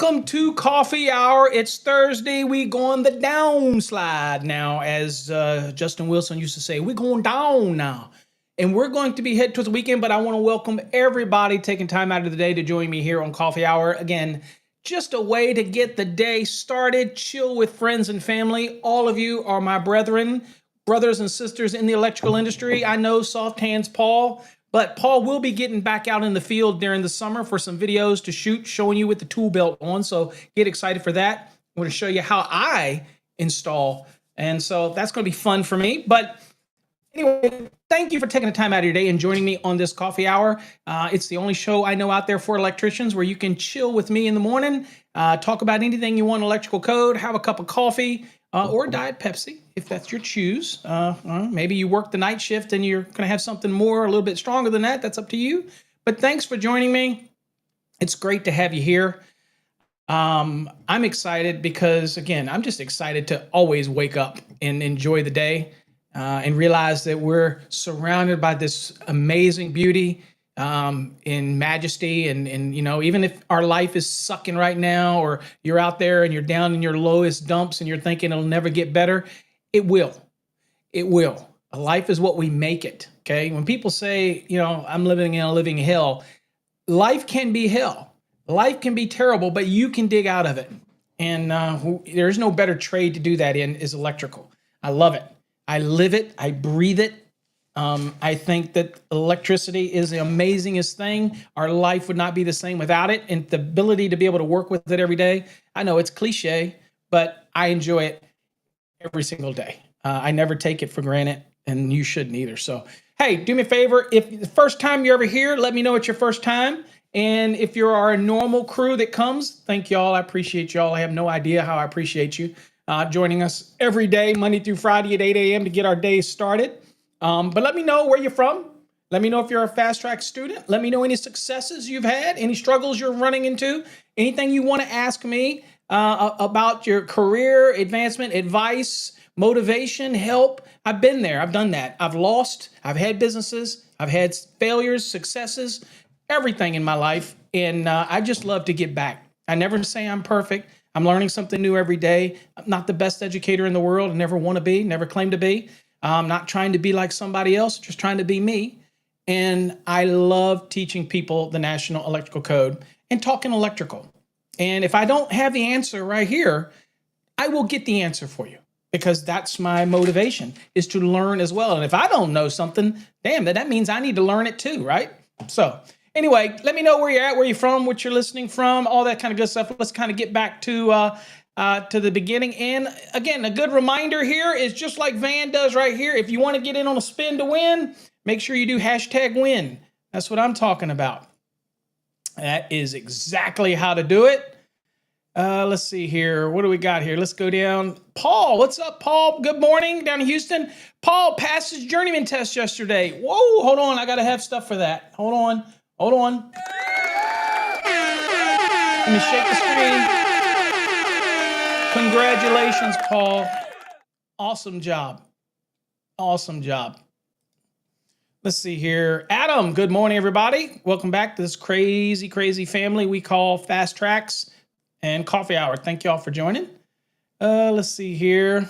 Welcome to Coffee Hour. It's Thursday. We going the downslide now, as Justin Wilson used to say. We're going down now. And we're going to be headed towards the weekend, but I want to welcome everybody taking time out of the day to join me here on Coffee Hour. Again, just a way to get the day started, chill with friends and family. All of you are my brethren, brothers and sisters in the electrical industry. I know soft hands Paul, but Paul will be getting back out in the field during the summer for some videos to shoot, showing you with the tool belt on. So get excited for that. I'm going to show you how I install. And so that's going to be fun for me. But anyway, thank you for taking the time out of your day and joining me on this coffee hour. It's the only show I know out there for electricians where you can chill with me in the morning, talk about anything you want, electrical code, have a cup of coffee, or Diet Pepsi, if that's your choose. Maybe you work the night shift and you're going to have something more, a little bit stronger than that. That's up to you. But thanks for joining me. It's great to have you here. I'm excited because, again, I'm just excited to always wake up and enjoy the day. And realize that we're surrounded by this amazing beauty in majesty. And you know, even if our life is sucking right now, or you're out there and you're down in your lowest dumps and you're thinking it'll never get better, it will. It will. Life is what we make it, okay? When people say, you know, I'm living in a living hell, life can be hell. Life can be terrible, but you can dig out of it. And there's no better trade to do that in is electrical. I love it. I live it. I breathe it. I think that electricity is the amazingest thing. Our life would not be the same without it. And the ability to be able to work with it every day. I know it's cliche, but I enjoy it every single day. I never take it for granted, and you shouldn't either. So, hey, do me a favor. If the first time you're ever here, let me know it's your first time. And if you're our normal crew that comes, thank y'all. I appreciate y'all. I have no idea how I appreciate you. Joining us every day, Monday through Friday at 8 a.m. to get our day started. But let me know where you're from. Let me know if you're a fast track student. Let me know any successes you've had, any struggles you're running into, anything you want to ask me about your career, advancement, advice, motivation, help. I've been there. I've done that. I've lost. I've had businesses. I've had failures, successes, everything in my life. And I just love to get back. I never say I'm perfect. I'm learning something new every day. I'm not the best educator in the world. I never want to be, never claim to be. I'm not trying to be like somebody else, just trying to be me. And I love teaching people the National Electrical Code and talking electrical. And if I don't have the answer right here, I will get the answer for you, because that's my motivation, is to learn as well. And if I don't know something, damn, that means I need to learn it too, right? So anyway, let me know where you're at, where you're from, what you're listening from, all that kind of good stuff. Let's kind of get back to the beginning. And again, a good reminder here is just like Van does right here. If you want to get in on a spin to win, make sure you do #win. That's what I'm talking about. That is exactly how to do it. Let's see here. What do we got here? Let's go down. Paul, what's up, Paul? Good morning down in Houston. Paul passed his journeyman test yesterday. Whoa, hold on. I got to have stuff for that. Hold on. Let me shake the screen. Congratulations, Paul. Awesome job. Awesome job. Let's see here. Adam, good morning, everybody. Welcome back to this crazy, crazy family we call Fast Tracks and Coffee Hour. Thank y'all for joining. Let's see here.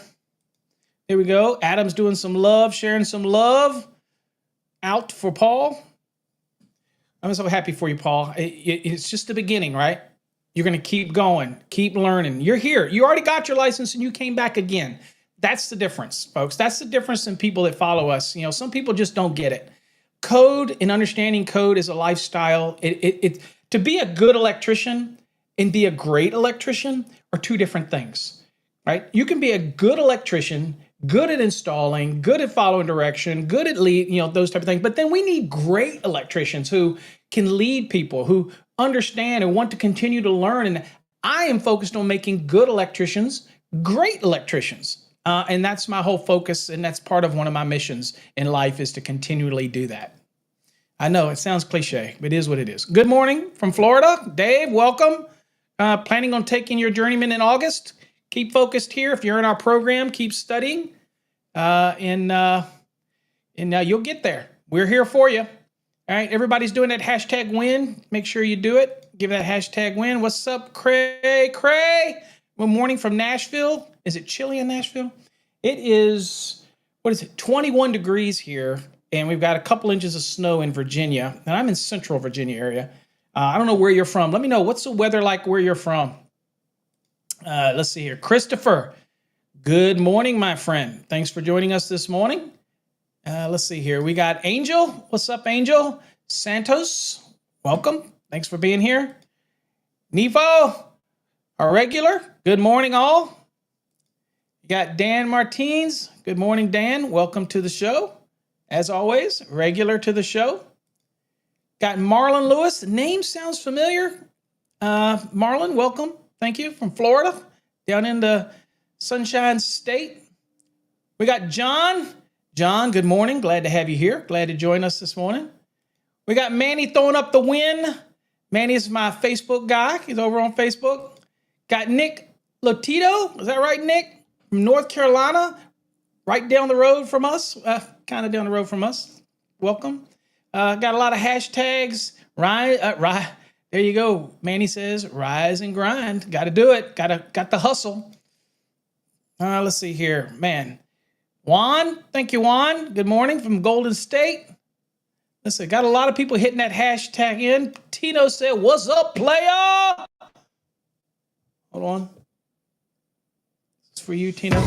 Here we go. Adam's doing some love, sharing some love out for Paul. I'm so happy for you, Paul. It's just the beginning, right? You're going to keep going, keep learning. You're here. You already got your license and you came back again. That's the difference, folks. That's the difference in people that follow us. You know, some people just don't get it. Code and understanding code is a lifestyle. To be a good electrician and be a great electrician are two different things, right? You can be a good electrician, good at installing, good at following direction, good at lead, you know, those type of things. But then we need great electricians who can lead people, who understand and want to continue to learn. And I am focused on making good electricians great electricians. And that's my whole focus. And that's part of one of my missions in life, is to continually do that. I know it sounds cliche, but it is what it is. Good morning from Florida. Dave, welcome. Planning on taking your journeyman in August. Keep focused here. If you're in our program, keep studying. And you'll get there. We're here for you. All right, everybody's doing that #win. Make sure you do it. Give that hashtag win. What's up, Cray? Cray? Good morning from Nashville. Is it chilly in Nashville? It is, 21 degrees here, and we've got a couple inches of snow in Virginia, and I'm in central Virginia area. I don't know where you're from. Let me know, what's the weather like where you're from? Let's see here. Christopher, good morning, my friend. Thanks for joining us this morning. Let's see here. We got Angel. What's up, Angel? Santos, welcome. Thanks for being here. Nevo, our regular. Good morning, all. You got Dan Martins. Good morning, Dan. Welcome to the show. As always, regular to the show. Got Marlon Lewis. The name sounds familiar. Marlon, welcome. Thank you. From Florida, down in the Sunshine State. We got John. John, good morning. Glad to have you here. Glad to join us this morning. We got Manny throwing up the win. Manny is my Facebook guy. He's over on Facebook. Got Nick Lotito. Is that right, Nick? From North Carolina, right down the road from us. Kind of down the road from us. Welcome. Got a lot of hashtags. There you go. Manny says, rise and grind. Got to do it. Got the hustle. Let's see here. Man. Juan. Thank you, Juan. Good morning from Golden State. Listen, got a lot of people hitting that hashtag in. Tino said, what's up, player? Hold on. It's for you, Tino.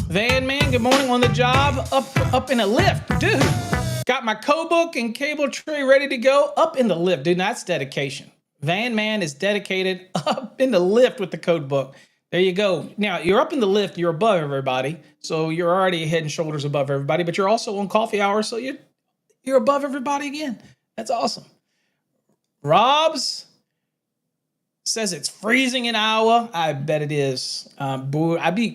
Van Man, good morning on the job. Up in a lift, dude. Got my code book and cable tray ready to go. Up in the lift, dude. That's dedication. Van Man is dedicated up in the lift with the code book. There you go. Now, you're up in the lift, you're above everybody, so you're already head and shoulders above everybody, but you're also on coffee hour, so you're above everybody again. That's awesome. Robs says it's freezing in Iowa. I bet it is.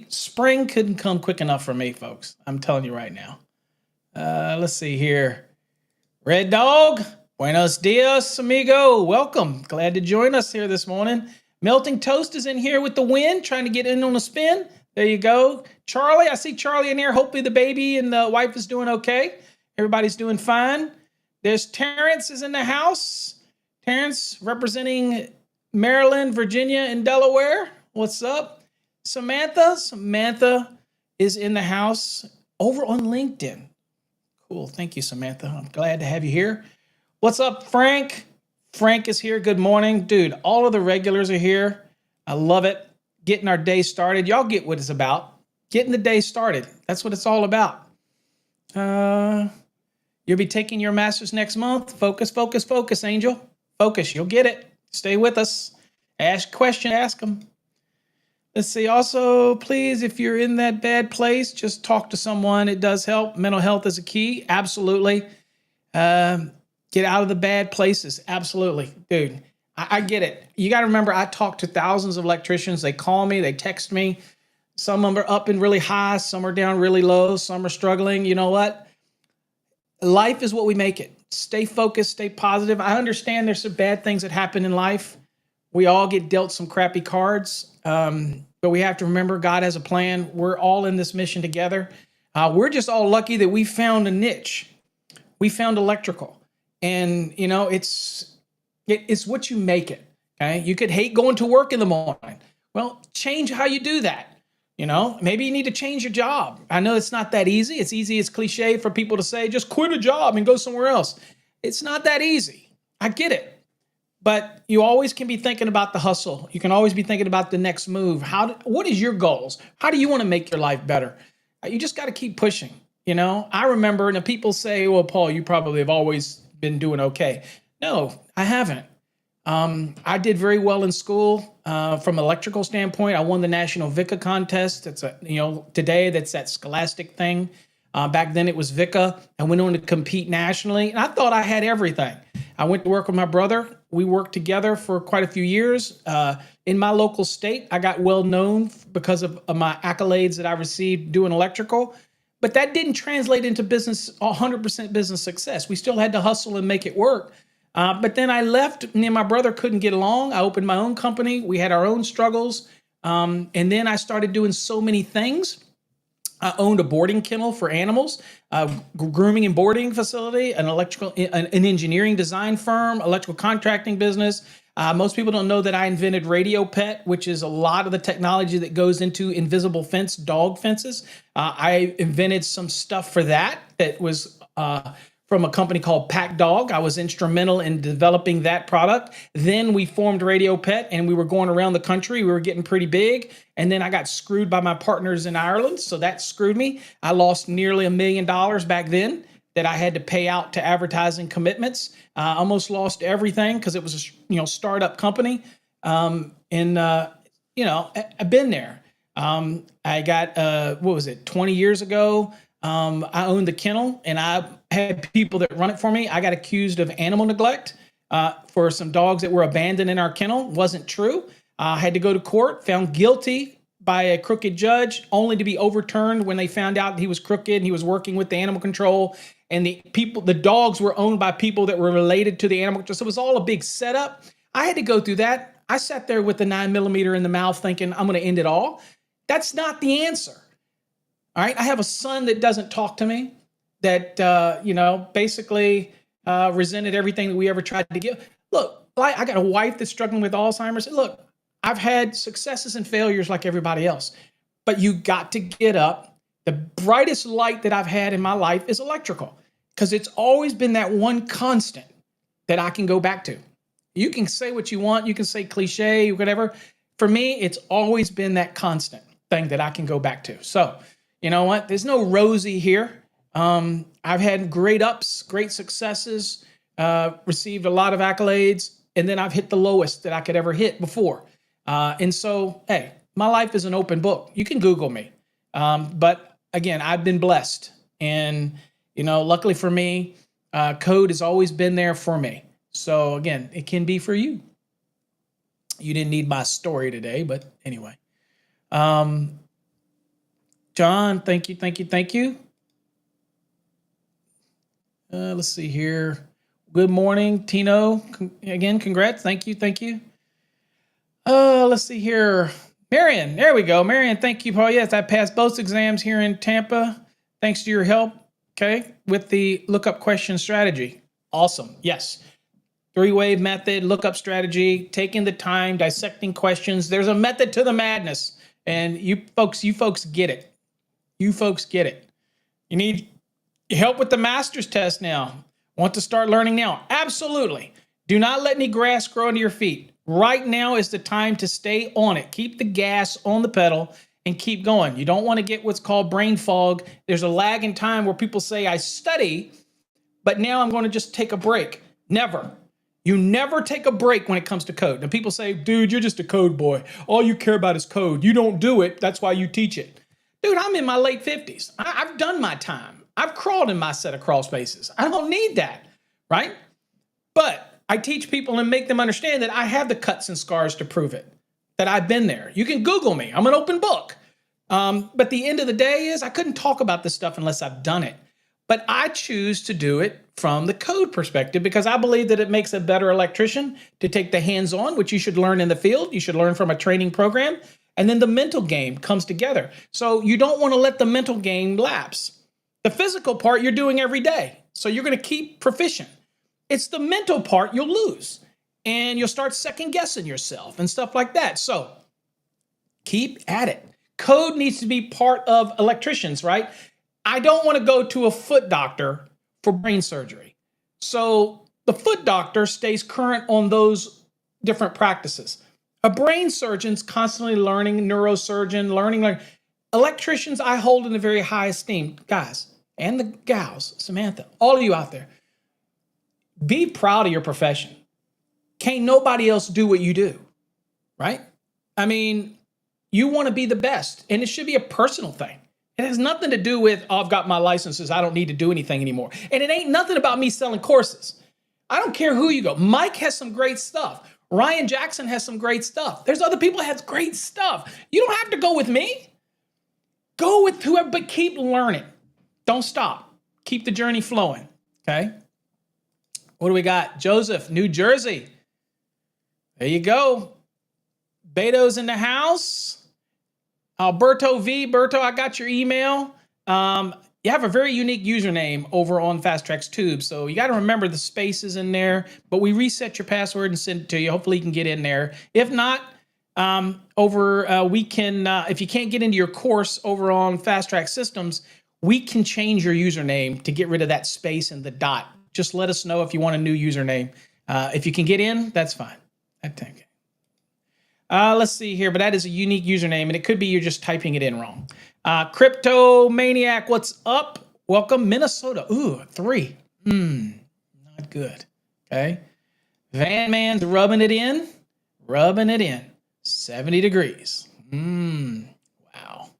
Spring couldn't come quick enough for me, folks. I'm telling you right now. Let's see here. Red Dog, buenos dias, amigo. Welcome. Glad to join us here this morning. Melting Toast is in here with the win, trying to get in on a spin. There you go. Charlie, I see Charlie in here. Hopefully the baby and the wife is doing okay. Everybody's doing fine. There's Terrence is in the house. Terrence representing Maryland, Virginia, and Delaware. What's up? Samantha. Samantha is in the house over on LinkedIn. Cool. Thank you, Samantha. I'm glad to have you here. What's up, Frank? Frank is here. Good morning. Dude, all of the regulars are here. I love it. Getting our day started. Y'all get what it's about. Getting the day started. That's what it's all about. You'll be taking your master's next month. Focus, focus, focus, Angel. Focus. You'll get it. Stay with us. Ask questions. Ask them. Let's see. Also, please, if you're in that bad place, just talk to someone. It does help. Mental health is a key. Absolutely. Get out of the bad places. Absolutely. Dude, I get it. You got to remember, I talk to thousands of electricians. They call me. They text me. Some of them are up and really high. Some are down really low. Some are struggling. You know what? Life is what we make it. Stay focused. Stay positive. I understand there's some bad things that happen in life. We all get dealt some crappy cards. But we have to remember God has a plan. We're all in this mission together. We're just all lucky that we found a niche. We found electrical. And, you know, it's what you make it, okay? You could hate going to work in the morning. Well, change how you do that, you know? Maybe you need to change your job. I know it's not that easy. It's cliche for people to say, just quit a job and go somewhere else. It's not that easy. I get it. But you always can be thinking about the hustle. You can always be thinking about the next move. What is your goals? How do you want to make your life better? You just got to keep pushing, you know? I remember, and people say, well, Paul, you probably have always been doing okay. No, I haven't. I did very well in school from an electrical standpoint. I won the National VICA contest. It's today that's that Scholastic thing. Back then it was VICA. I went on to compete nationally, and I thought I had everything. I went to work with my brother. We worked together for quite a few years. In my local state, I got well known because of my accolades that I received doing electrical. But that didn't translate into business, 100% business success. We still had to hustle and make it work. But then I left. Me and my brother couldn't get along. I opened my own company. We had our own struggles. And then I started doing so many things. I owned a boarding kennel for animals, grooming and boarding facility, an engineering design firm, electrical contracting business. Most people don't know that I invented Radio Pet, which is a lot of the technology that goes into invisible fence, dog fences. I invented some stuff for that was from a company called Pack Dog. I was instrumental in developing that product. Then we formed Radio Pet and we were going around the country. We were getting pretty big. And then I got screwed by my partners in Ireland. So that screwed me. I lost nearly $1 million back then that I had to pay out to advertising commitments. Almost lost everything because it was a startup company. I've been there. I got, 20 years ago, I owned the kennel and I had people that run it for me. I got accused of animal neglect for some dogs that were abandoned in our kennel. Wasn't true. I had to go to court, found guilty by a crooked judge, only to be overturned when they found out he was crooked and he was working with the animal control. And the dogs were owned by people that were related to the animal control. So it was all a big setup. I had to go through that. I sat there with the 9mm in the mouth thinking, I'm going to end it all. That's not the answer. All right. I have a son that doesn't talk to me, that, basically resented everything that we ever tried to give. Look, I got a wife that's struggling with Alzheimer's. Look, I've had successes and failures like everybody else, but you got to get up. The brightest light that I've had in my life is electrical, because it's always been that one constant that I can go back to. You can say what you want. You can say cliche, whatever. For me, it's always been that constant thing that I can go back to. So, you know what? There's no rosy here. I've had great ups, great successes, received a lot of accolades, and then I've hit the lowest that I could ever hit before. And so, hey, my life is an open book. You can Google me. But again, I've been blessed. And, luckily for me, code has always been there for me. So again, it can be for you. You didn't need my story today, but anyway. John, thank you. Let's see here. Good morning, Tino. Again, congrats. Thank you. Let's see here. Marion, there we go. Marion, thank you, Paul. Yes, I passed both exams here in Tampa. Thanks to your help, okay, with the lookup question strategy. Awesome. Yes. 3-wave method, lookup strategy, taking the time, dissecting questions. There's a method to the madness. And you folks get it. You folks get it. You need help with the master's test now. Want to start learning now? Absolutely. Do not let any grass grow under your feet. Right now is the time to stay on it. Keep the gas on the pedal and keep going. You don't want to get what's called brain fog. There's a lag in time where people say, I study, but now I'm going to just take a break. Never. You never take a break when it comes to code. And people say, dude, you're just a code boy. All you care about is code. You don't do it. That's why you teach it. Dude, I'm in my late 50s. I've done my time. I've crawled in my set of crawl spaces. I don't need that, right? But I teach people and make them understand that I have the cuts and scars to prove it, that I've been there. You can Google me. I'm an open book. But the end of the day is I couldn't talk about this stuff unless I've done it. But I choose to do it from the code perspective because I believe that it makes a better electrician to take the hands-on, which you should learn in the field. You should learn from a training program. And then the mental game comes together. So you don't want to let the mental game lapse. The physical part you're doing every day. So you're going to keep proficient. It's the mental part you'll lose. And you'll start second guessing yourself and stuff like that. So keep at it. Code needs to be part of electricians, right? I don't want to go to a foot doctor for brain surgery. So the foot doctor stays current on those different practices. A brain surgeon's constantly learning, neurosurgeon, learning. Electricians I hold in a very high esteem. Guys, and the gals, Samantha, all of you out there, be proud of your profession. Can't nobody else do what you do, right? I mean, you want to be the best, and it should be a personal thing. It has nothing to do with, oh, I've got my licenses, I don't need to do anything anymore. And it ain't nothing about me selling courses. I don't care who you go. Mike has some great stuff. Ryan Jackson has some great stuff. There's other people that have great stuff. You don't have to go with me. Go with whoever, but keep learning. Don't stop. Keep the journey flowing, okay? What do we got? Joseph, New Jersey. There you go. Beto's in the house. Alberto V. Berto, I got your email. You have a very unique username over on Fast Tracks Tube, so you got to remember the spaces in there. But we reset your password and send it to you. Hopefully, you can get in there. If not, we can. If you can't get into your course over on Fast Track Systems, we can change your username to get rid of that space and the dot. Just let us know if you want a new username. If you can get in, that's fine. I think. Let's see here, but that is a unique username, and it could be you're just typing it in wrong. Crypto Maniac, what's up? Welcome, Minnesota. Ooh, 3. Not good. Okay. Van Man's rubbing it in. 70 degrees. Wow.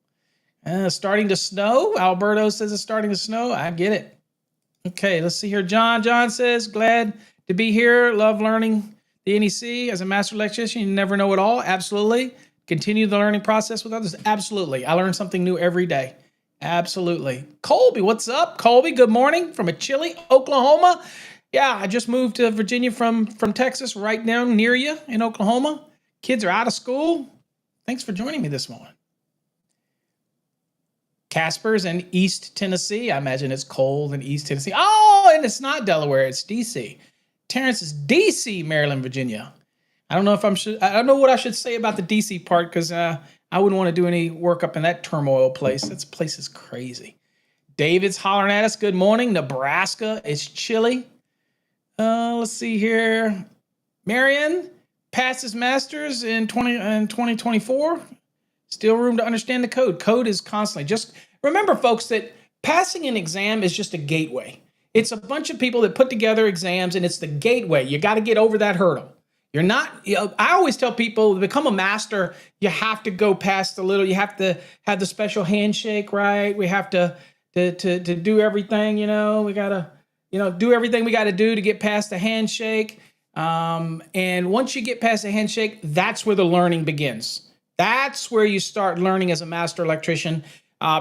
Starting to snow. Alberto says it's starting to snow. I get it. Okay, let's see here. John says, glad to be here. Love learning the NEC as a master electrician. You never know it all. Absolutely. Continue the learning process with others. Absolutely. I learn something new every day. Absolutely. Colby, what's up? Colby, good morning from a chilly Oklahoma. Yeah, I just moved to Virginia from Texas, right down near you in Oklahoma. Kids are out of school. Thanks for joining me this morning. Casper's in East Tennessee. I imagine it's cold in East Tennessee. Oh, and it's not Delaware. It's D.C. Terrence is D.C., Maryland, Virginia. I don't know if I don't know what I should say about the D.C. part because I wouldn't want to do any work up in that turmoil place. That place is crazy. David's hollering at us. Good morning. Nebraska. It's chilly. Let's see here. Marion passed his master's in 2024. Still room to understand the code. Code is constantly. Just remember, folks, that passing an exam is just a gateway. It's a bunch of people that put together exams, and it's the gateway. You got to get over that hurdle. You're not, I always tell people to become a master, you have to go past a little, you have to have the special handshake, right? We have to do everything, we got to, do everything we got to do to get past the handshake. And once you get past the handshake, that's where the learning begins. That's where you start learning as a master electrician.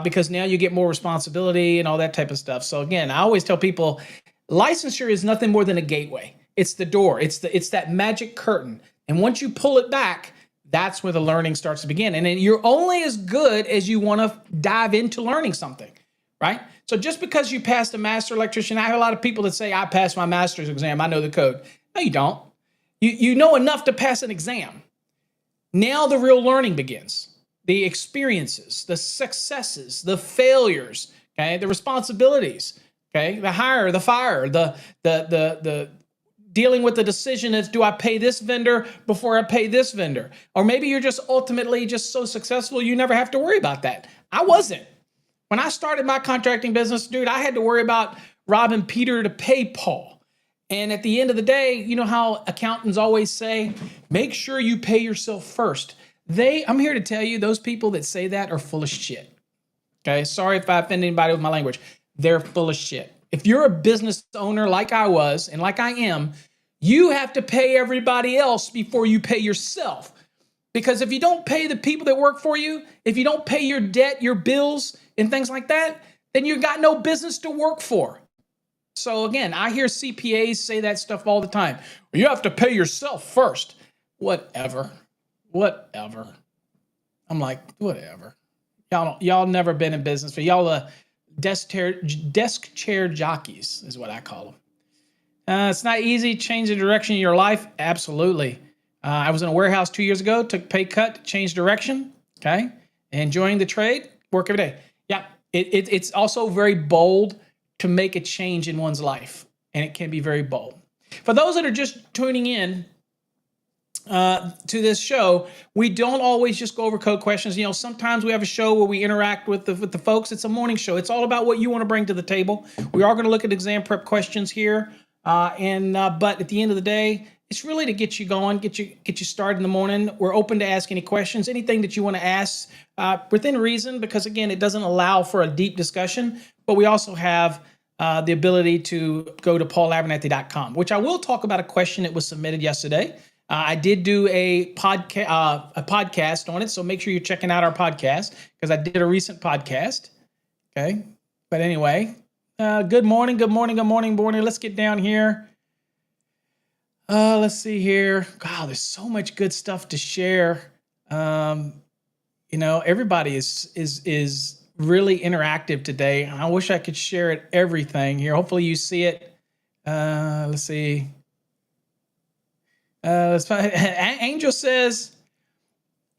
Because now you get more responsibility and all that type of stuff. So again, I always tell people, licensure is nothing more than a gateway. It's the door. It's that magic curtain. And once you pull it back, that's where the learning starts to begin. And then you're only as good as you want to dive into learning something, right? So just because you passed a master electrician, I have a lot of people that say, I passed my master's exam, I know the code. No, you don't. You know enough to pass an exam. Now the real learning begins. The experiences, the successes, the failures, okay, the responsibilities, okay, the hire, the fire, the dealing with the decision is, do I pay this vendor before I pay this vendor? Or maybe you're just ultimately just so successful you never have to worry about that. I wasn't. When I started my contracting business, dude, I had to worry about robbing Peter to pay Paul. And at the end of the day, you know how accountants always say, make sure you pay yourself first. I'm here to tell you, those people that say that are full of shit. Okay, sorry if I offend anybody with my language. They're full of shit. If you're a business owner like I was and like I am, you have to pay everybody else before you pay yourself. Because if you don't pay the people that work for you, if you don't pay your debt, your bills, and things like that, then you got no business to work for. So again, I hear CPAs say that stuff all the time. You have to pay yourself first. Whatever. I'm like, whatever. Y'all never been in business, but y'all desk chair jockeys is what I call them. It's not easy. Change the direction of your life. Absolutely. I was in a warehouse 2 years ago, took a pay cut to change direction. Okay. Enjoying the trade, work every day. Yeah. It's also very bold to make a change in one's life. And it can be very bold. For those that are just tuning in, to this show, we don't always just go over code questions. Sometimes we have a show where we interact with the folks. It's a morning show. It's all about what you want to bring to the table. We are going to look at exam prep questions here, but at the end of the day, it's really to get you going, get you started in the morning. We're open to ask any questions, anything that you want to ask within reason, because again, it doesn't allow for a deep discussion. But we also have the ability to go to paulabernathy.com, which I will talk about a question that was submitted yesterday. I did do a podcast on it, so make sure you're checking out our podcast because I did a recent podcast. Okay, but anyway, good morning. Let's get down here. Let's see here. God, there's so much good stuff to share. everybody is really interactive today. I wish I could share it everything here. Hopefully you see it. Let's see. Let's find, Angel says,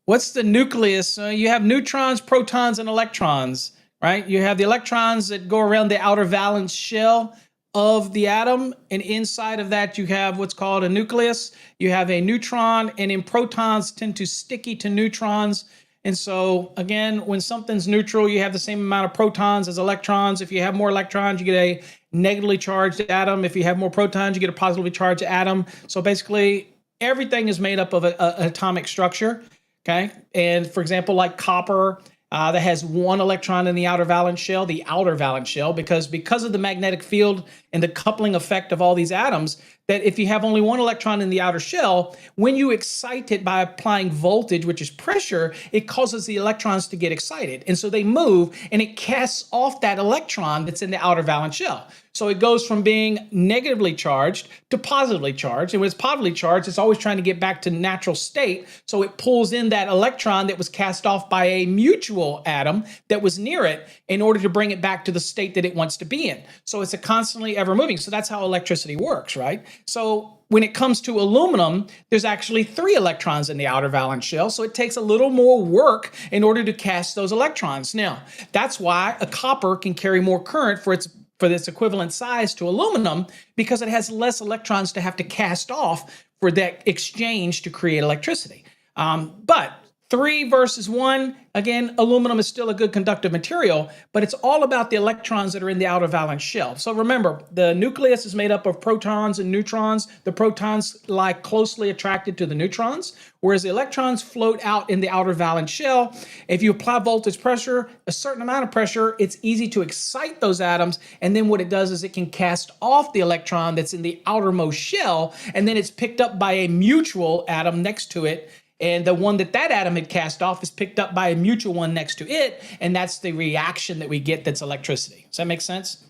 what's the nucleus? You have neutrons, protons, and electrons, right? You have the electrons that go around the outer valence shell of the atom, and inside of that you have what's called a nucleus. You have a neutron, and in protons tend to sticky to neutrons. And so again, when something's neutral, you have the same amount of protons as electrons. If you have more electrons, you get a negatively charged atom. If you have more protons, you get a positively charged atom. So basically, everything is made up of an atomic structure. Okay, and for example, like copper, that has one electron in the outer valence shell, because of the magnetic field and the coupling effect of all these atoms, that if you have only one electron in the outer shell, when you excite it by applying voltage, which is pressure, it causes the electrons to get excited. And so they move and it casts off that electron that's in the outer valence shell. So it goes from being negatively charged to positively charged. And when it's positively charged, it's always trying to get back to natural state. So it pulls in that electron that was cast off by a mutual atom that was near it in order to bring it back to the state that it wants to be in. So it's a constantly ever moving. So that's how electricity works, right? So when it comes to aluminum, there's actually 3 electrons in the outer valence shell, so it takes a little more work in order to cast those electrons. Now, that's why a copper can carry more current for this equivalent size to aluminum, because it has less electrons to have to cast off for that exchange to create electricity. But 3 versus 1, again, aluminum is still a good conductive material, but it's all about the electrons that are in the outer valence shell. So remember, the nucleus is made up of protons and neutrons. The protons lie closely attracted to the neutrons, whereas the electrons float out in the outer valence shell. If you apply voltage pressure, a certain amount of pressure, it's easy to excite those atoms, and then what it does is it can cast off the electron that's in the outermost shell, and then it's picked up by a mutual atom next to it. And the one that atom had cast off is picked up by a mutual one next to it, and that's the reaction that we get that's electricity. Does that make sense?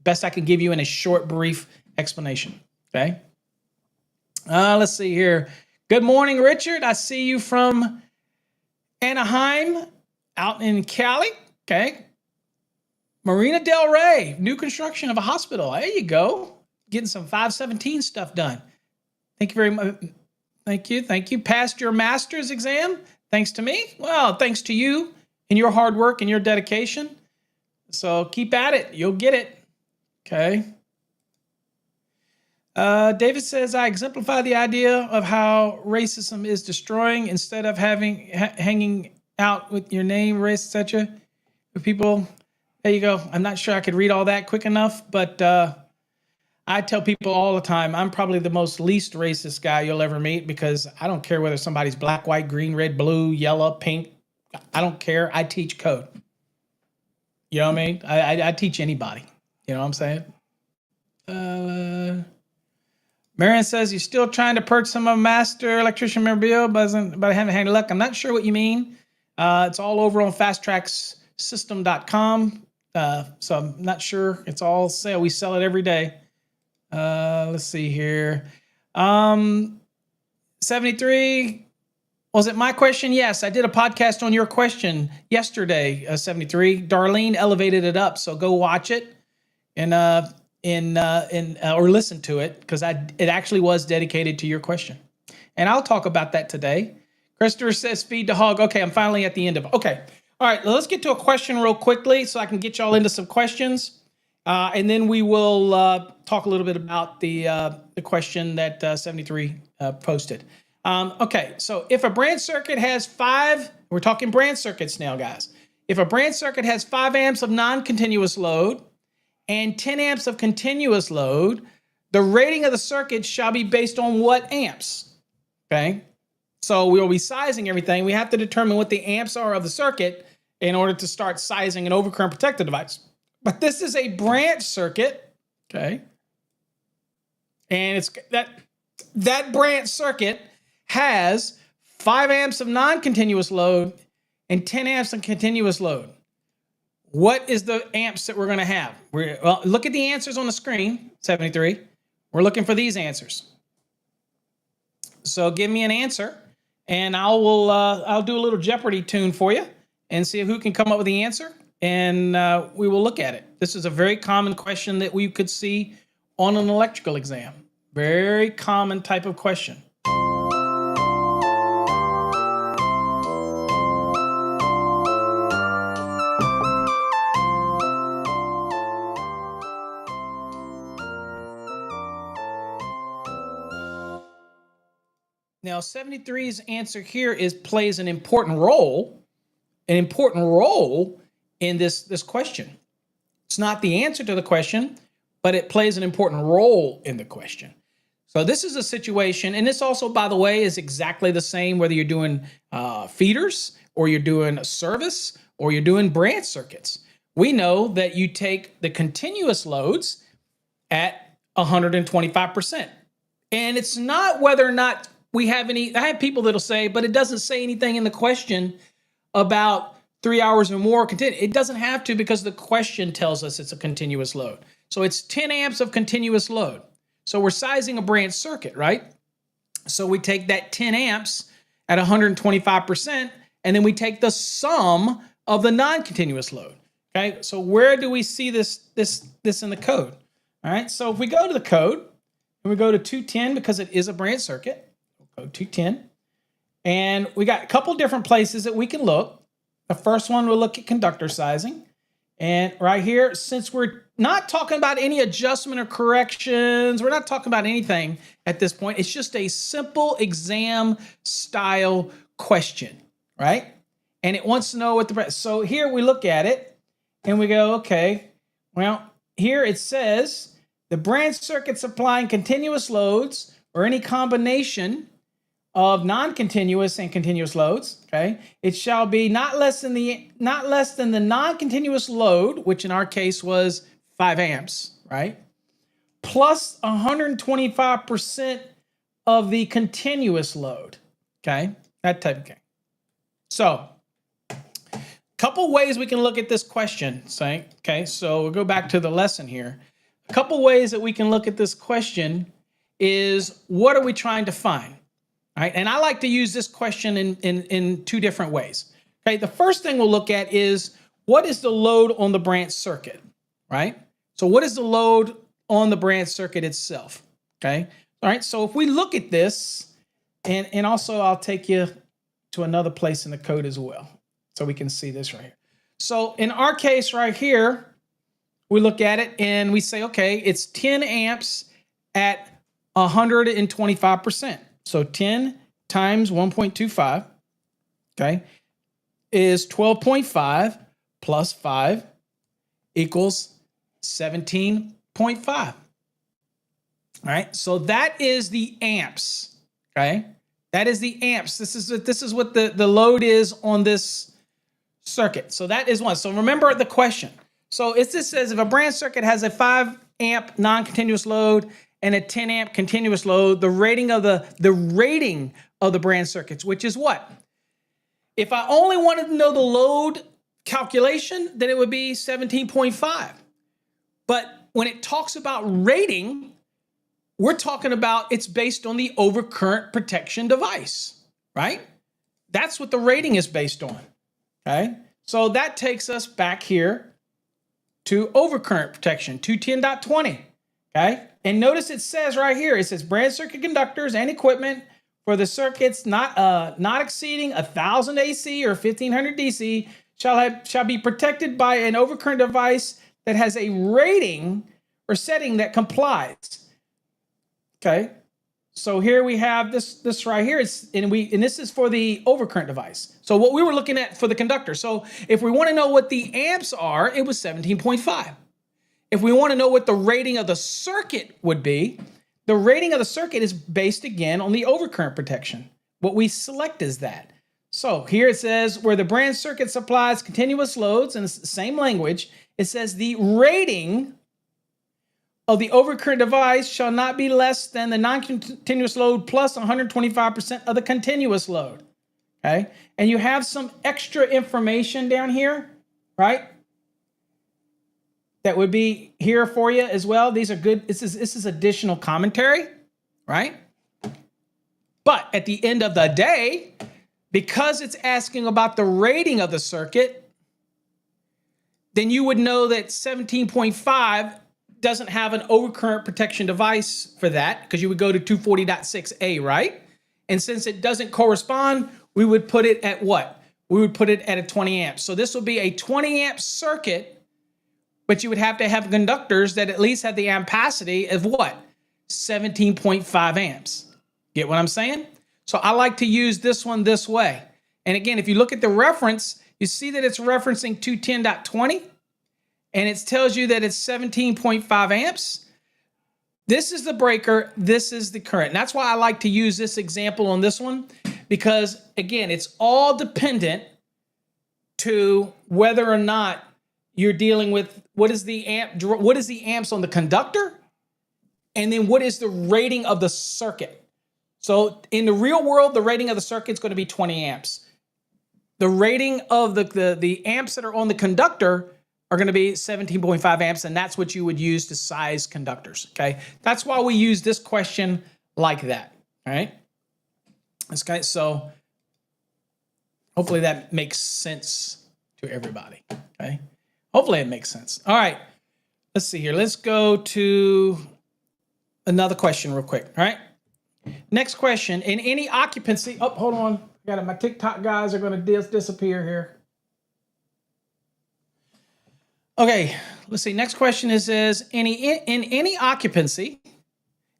Best I can give you in a short, brief explanation, okay? Let's see here. Good morning, Richard. I see you from Anaheim, out in Cali, okay? Marina Del Rey, new construction of a hospital. There you go. Getting some 517 stuff done. Thank you very much. Thank you. Passed your master's exam, thanks to me. Well, thanks to you and your hard work and your dedication. So keep at it. You'll get it. Okay. David says, I exemplify the idea of how racism is destroying instead of hanging out with your name, race, etc. with people. There you go. I'm not sure I could read all that quick enough, but I tell people all the time, I'm probably the most least racist guy you'll ever meet, because I don't care whether somebody's black, white, green, red, blue, yellow, pink. I don't care. I teach code. You know what I mean? I teach anybody. You know what I'm saying? Marion says, you're still trying to purchase some of master electrician memorabilia, but I haven't had any luck. I'm not sure what you mean. It's all over on fasttracksystem.com. So I'm not sure. It's all sale. We sell it every day. Let's see here. 73. Was it my question? Yes, I did a podcast on your question yesterday, 73. Darlene elevated it up, so go watch it and or listen to it, because it actually was dedicated to your question. And I'll talk about that today. Christopher says, feed the hog. Okay, I'm finally at the end of it. Okay. All right, let's get to a question real quickly so I can get y'all into some questions. And then we will talk a little bit about the question that 73 posted. Okay, so if a branch circuit has 5, we're talking branch circuits now, guys. If a branch circuit has 5 amps of non-continuous load and 10 amps of continuous load, the rating of the circuit shall be based on what amps? Okay, so we'll be sizing everything. We have to determine what the amps are of the circuit in order to start sizing an overcurrent protector device. But this is a branch circuit, okay? And it's that branch circuit has 5 amps of non-continuous load and 10 amps of continuous load. What is the amps that we're going to have? Well, look at the answers on the screen, 73. We're looking for these answers. So give me an answer, and I'll do a little Jeopardy tune for you and see who can come up with the answer, and we will look at it. This is a very common question that we could see on an electrical exam. Very common type of question. Now, 73's answer here is plays an important role in this question. It's not the answer to the question, but it plays an important role in the question. So this is a situation, and this also, by the way, is exactly the same whether you're doing feeders or you're doing a service or you're doing branch circuits. We know that you take the continuous loads at 125%. And it's not whether or not we have any, I have people that'll say, but it doesn't say anything in the question about 3 hours or more. It doesn't have to, because the question tells us it's a continuous load. So it's 10 amps of continuous load. So we're sizing a branch circuit, right? So we take that 10 amps at 125%, and then we take the sum of the non-continuous load. Okay, so where do we see this in the code? All right, so if we go to the code, and we go to 210, because it is a branch circuit, we'll go 210, and we got a couple different places that we can look. The first one, we'll look at conductor sizing. And right here, since we're not talking about any adjustment or corrections, we're not talking about anything at this point. It's just a simple exam style question, right? And it wants to know what the, so here we look at it and we go, okay, well, here it says the branch circuit supplying continuous loads or any combination of non-continuous and continuous loads, okay, it shall be not less than the non-continuous load, which in our case was 5 amps, right, plus 125% of the continuous load, okay, that type of thing. So, couple ways we can look at this question, saying, okay, so we'll go back to the lesson here. A couple ways that we can look at this question is, what are we trying to find? All right, and I like to use this question in two different ways. Okay, the first thing we'll look at is, what is the load on the branch circuit, right? So what is the load on the branch circuit itself, okay? All right, so if we look at this, and also I'll take you to another place in the code as well, so we can see this right here. So in our case right here, we look at it and we say, okay, it's 10 amps at 125%. So 10 times 1.25, okay, is 12.5 plus 5 equals 17.5. All right, so that is the amps, okay? That is the amps. This is what the load is on this circuit. So that is one. So remember the question. So it just says if a branch circuit has a 5 amp non-continuous load and a 10 amp continuous load, the rating of the branch circuits, which is what? If I only wanted to know the load calculation, then it would be 17.5. But when it talks about rating, we're talking about it's based on the overcurrent protection device, right? That's what the rating is based on, okay? So that takes us back here to overcurrent protection, 210.20, okay? And notice it says right here, it says branch circuit conductors and equipment for the circuits not exceeding 1,000 AC or 1,500 DC shall be protected by an overcurrent device that has a rating or setting that complies. Okay, so here we have this right here, and this is for the overcurrent device. So what we were looking at for the conductor. So if we want to know what the amps are, it was 17.5. If we want to know what the rating of the circuit would be, the rating of the circuit is based again on the overcurrent protection. What we select is that. So here it says where the branch circuit supplies continuous loads, and it's the same language, it says the rating of the overcurrent device shall not be less than the non-continuous load plus 125% of the continuous load, okay? And you have some extra information down here, right? That would be here for you as well. These are good. This is additional commentary, right? But at the end of the day, because it's asking about the rating of the circuit, then you would know that 17.5 doesn't have an overcurrent protection device for that, because you would go to 240.6a, right? And since it doesn't correspond, we would put it at what? We would put it at a 20 amps. So this will be a 20 amp circuit, but you would have to have conductors that at least have the ampacity of what? 17.5 amps. Get what I'm saying? So I like to use this one this way. And again, if you look at the reference, you see that it's referencing 210.20, and it tells you that it's 17.5 amps. This is the breaker, this is the current. And that's why I like to use this example on this one, because again, it's all dependent to whether or not you're dealing with what is the amps on the conductor, and then what is the rating of the circuit. So in the real world, the rating of the circuit is going to be 20 amps. The rating of the amps that are on the conductor are going to be 17.5 amps, and that's what you would use to size conductors, okay? That's why we use this question like that, all right? Okay, so hopefully that makes sense to everybody, okay? Hopefully it makes sense. All right, let's see here. Let's go to another question real quick, all right? Next question, in any occupancy, oh, hold on. Got it. My TikTok guys are going to disappear here. Okay, let's see. Next question is, in any occupancy,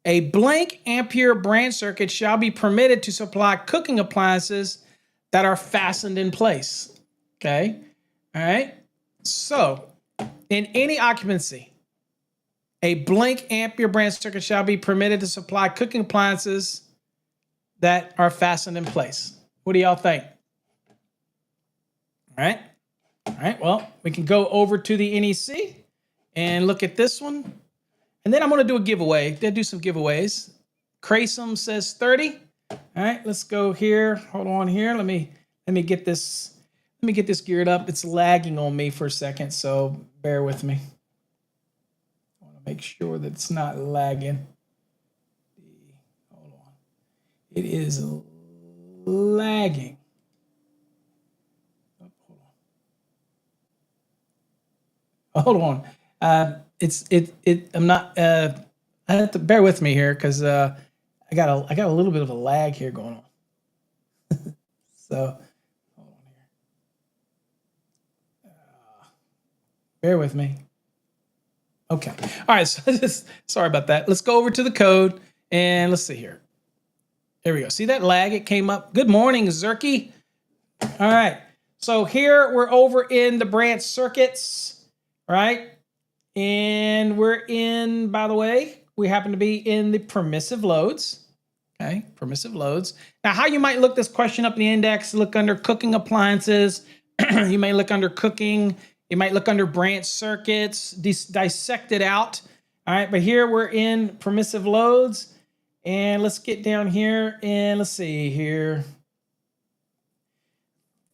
a blank ampere branch circuit shall be permitted to supply cooking appliances that are fastened in place. Okay, all right. So, in any occupancy, a blank ampere branch circuit shall be permitted to supply cooking appliances that are fastened in place. What do y'all think? All right. All right, well, we can go over to the NEC and look at this one. And then I'm going to do a giveaway. They'll do some giveaways. Crasum says 30. All right, let's go here. Hold on here. Let me get this geared up. It's lagging on me for a second, so bear with me. I want to make sure that it's not lagging. Hold on. It is lagging. Hold on. I'm not. I have to bear with me here because I got a little bit of a lag here going on. So hold on here. Bear with me. Okay. All right. So sorry about that. Let's go over to the code and let's see here. There we go. See that lag? It came up. Good morning, Zerky. All right. So here we're over in the branch circuits. Right? And we're in, by the way, we happen to be in the permissive loads. Okay, permissive loads. Now, how you might look this question up in the index, look under cooking appliances. You may look under cooking. You might look under branch circuits, dissect it out. All right, but here we're in permissive loads. And let's get down here and let's see here.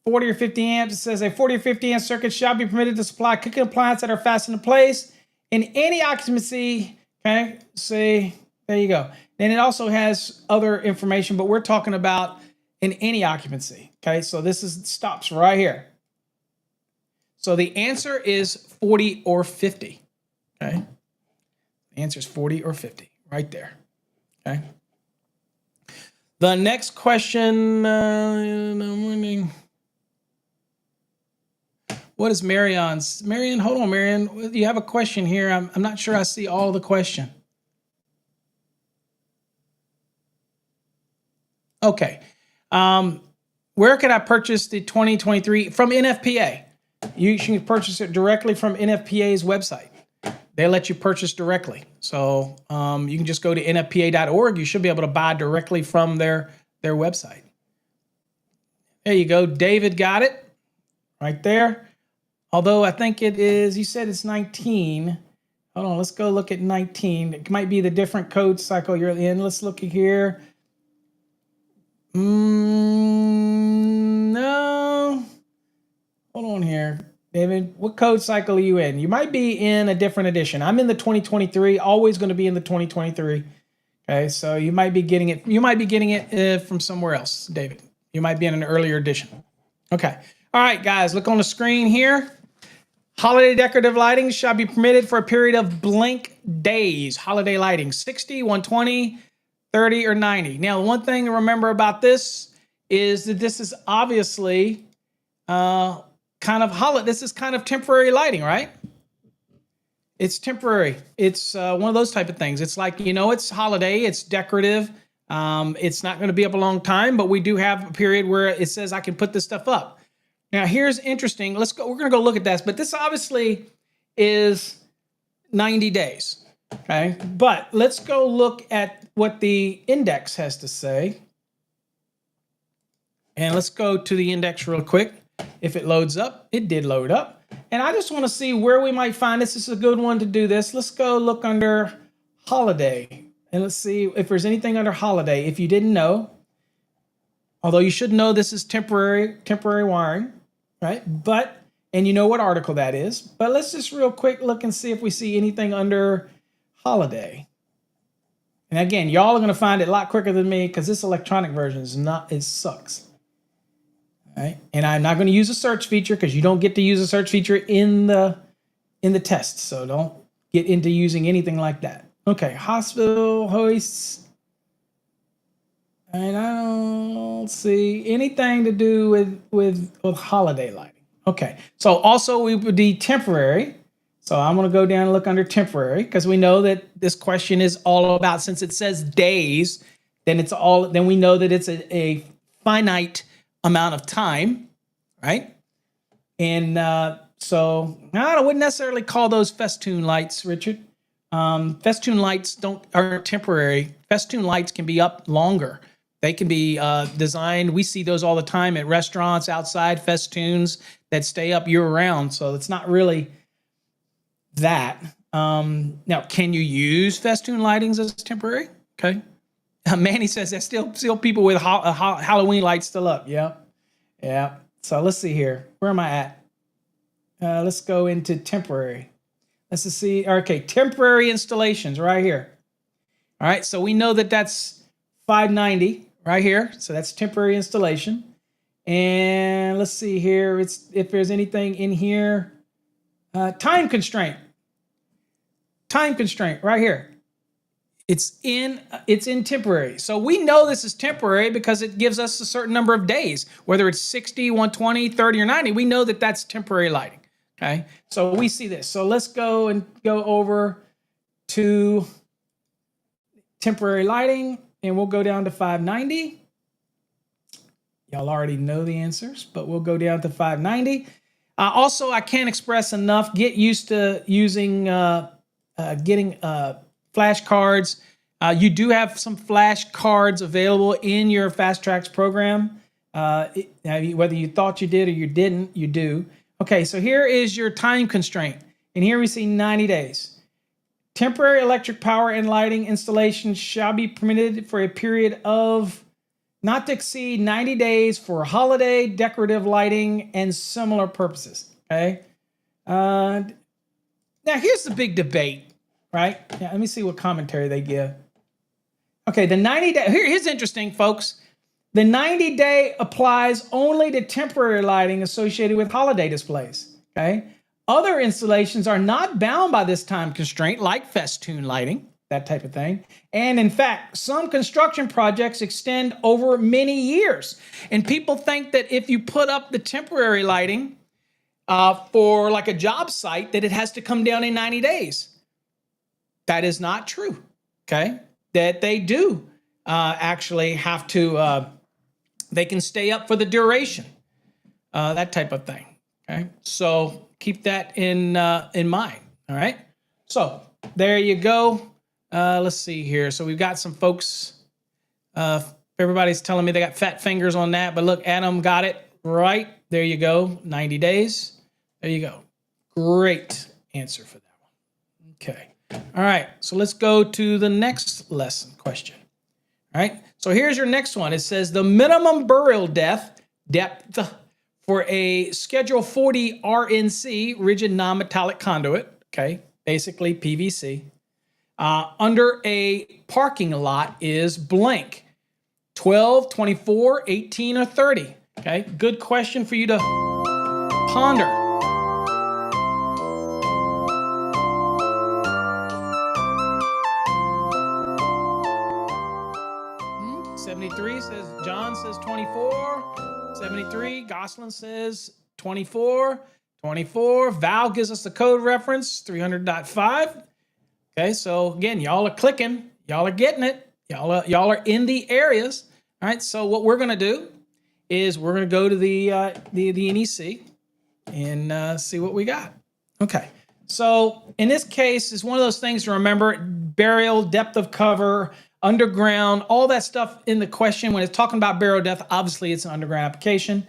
40 or 50 amps, it says a 40 or 50 amp circuit shall be permitted to supply cooking appliances that are fastened in place in any occupancy. Okay, see, there you go. Then it also has other information, but we're talking about in any occupancy. Okay, so this stops right here. So the answer is 40 or 50. Okay, the answer is 40 or 50 right there. Okay. The next question, what is Marion's? Marion, hold on, Marion. You have a question here. I'm not sure I see all the question. Okay. Where could I purchase the 2023 from NFPA? You can purchase it directly from NFPA's website. They let you purchase directly. So you can just go to nfpa.org. You should be able to buy directly from their website. There you go. David got it right there. Although I think it is, you said it's 19. Hold on, let's go look at 19. It might be the different code cycle you're in. Let's look at here. No. Hold on here. David, what code cycle are you in? You might be in a different edition. I'm in the 2023, always going to be in the 2023. Okay, so you might be getting it. You might be getting it from somewhere else, David. You might be in an earlier edition. Okay. All right, guys, look on the screen here. Holiday decorative lighting shall be permitted for a period of blank days. Holiday lighting, 60, 120, 30, or 90. Now, one thing to remember about this is that this is obviously this is kind of temporary lighting, right? It's temporary. It's one of those type of things. It's like, it's holiday, it's decorative. It's not going to be up a long time, but we do have a period where it says I can put this stuff up. Now, here's interesting. Let's go. We're going to go look at this, but this obviously is 90 days. Okay, but let's go look at what the index has to say. And let's go to the index real quick. If it loads up, it did load up. And I just want to see where we might find this. This is a good one to do this. Let's go look under holiday. And let's see if there's anything under holiday. If you didn't know, although you should know this is temporary wiring, right? And you know what article that is. But let's just real quick look and see if we see anything under holiday. And again, y'all are going to find it a lot quicker than me because this electronic version it sucks. All right? And I'm not going to use a search feature because you don't get to use a search feature in the test. So don't get into using anything like that. Okay, hospital hoists. And I don't see anything to do with holiday lighting. Okay, so also we would be temporary. So I'm going to go down and look under temporary because we know that this question is all about, since it says days, then we know that it's a finite amount of time, right? And so I wouldn't necessarily call those festoon lights, Richard. Festoon lights are temporary. Festoon lights can be up longer. They can be designed. We see those all the time at restaurants, outside, festoons that stay up year round. So it's not really that. Now, can you use festoon lightings as temporary? Okay. Manny says there's still people with Halloween lights still up. Yeah. So let's see here. Where am I at? Let's go into temporary. Let's just see. Okay, temporary installations right here. All right, so we know that that's 590 right here. So that's temporary installation. And let's see here. If there's anything in here. Time constraint. Time constraint right here. It's in temporary. So we know this is temporary because it gives us a certain number of days, whether it's 60, 120, 30, or 90. We know that that's temporary lighting. Okay, so we see this. So let's go over to temporary lighting, and we'll go down to 590. Y'all already know the answers, but we'll go down to 590. Also, I can't express enough. Get used to using getting flashcards. You do have some flashcards available in your Fast Tracks program. Whether you thought you did or you didn't, you do. Okay, so here is your time constraint. And here we see 90 days. Temporary electric power and lighting installations shall be permitted for a period of not to exceed 90 days for holiday, decorative lighting, and similar purposes. Okay. Now, here's the big debate, right? Yeah, let me see what commentary they give. Okay, the 90-day, here's interesting, folks. The 90-day applies only to temporary lighting associated with holiday displays, okay? Other installations are not bound by this time constraint, like festoon lighting, that type of thing. And in fact, some construction projects extend over many years. And people think that if you put up the temporary lighting for like a job site, that it has to come down in 90 days. That is not true, okay? That they do actually have to... they can stay up for the duration, that type of thing. Okay, so keep that in mind. All right. So there you go. Let's see here. So we've got some folks. Everybody's telling me they got fat fingers on that, but look, Adam got it right. There you go. 90 days. There you go. Great answer for that one. Okay. All right. So let's go to the next lesson question. All right, so here's your next one. It says the minimum burial depth for a Schedule 40 RNC, rigid non-metallic conduit, okay, basically PVC, under a parking lot is blank. 12, 24, 18, or 30. Okay, good question for you to ponder. 73 says, John says 24. 73, Gosselin says 24. 24, Val gives us the code reference, 300.5. Okay, so again, y'all are clicking. Y'all are getting it. Y'all are in the areas. All right, so what we're going to do is we're going to go to the NEC and see what we got. Okay, so in this case, it's one of those things to remember: burial, depth of cover, underground, all that stuff in the question. When it's talking about burial depth, obviously it's an underground application.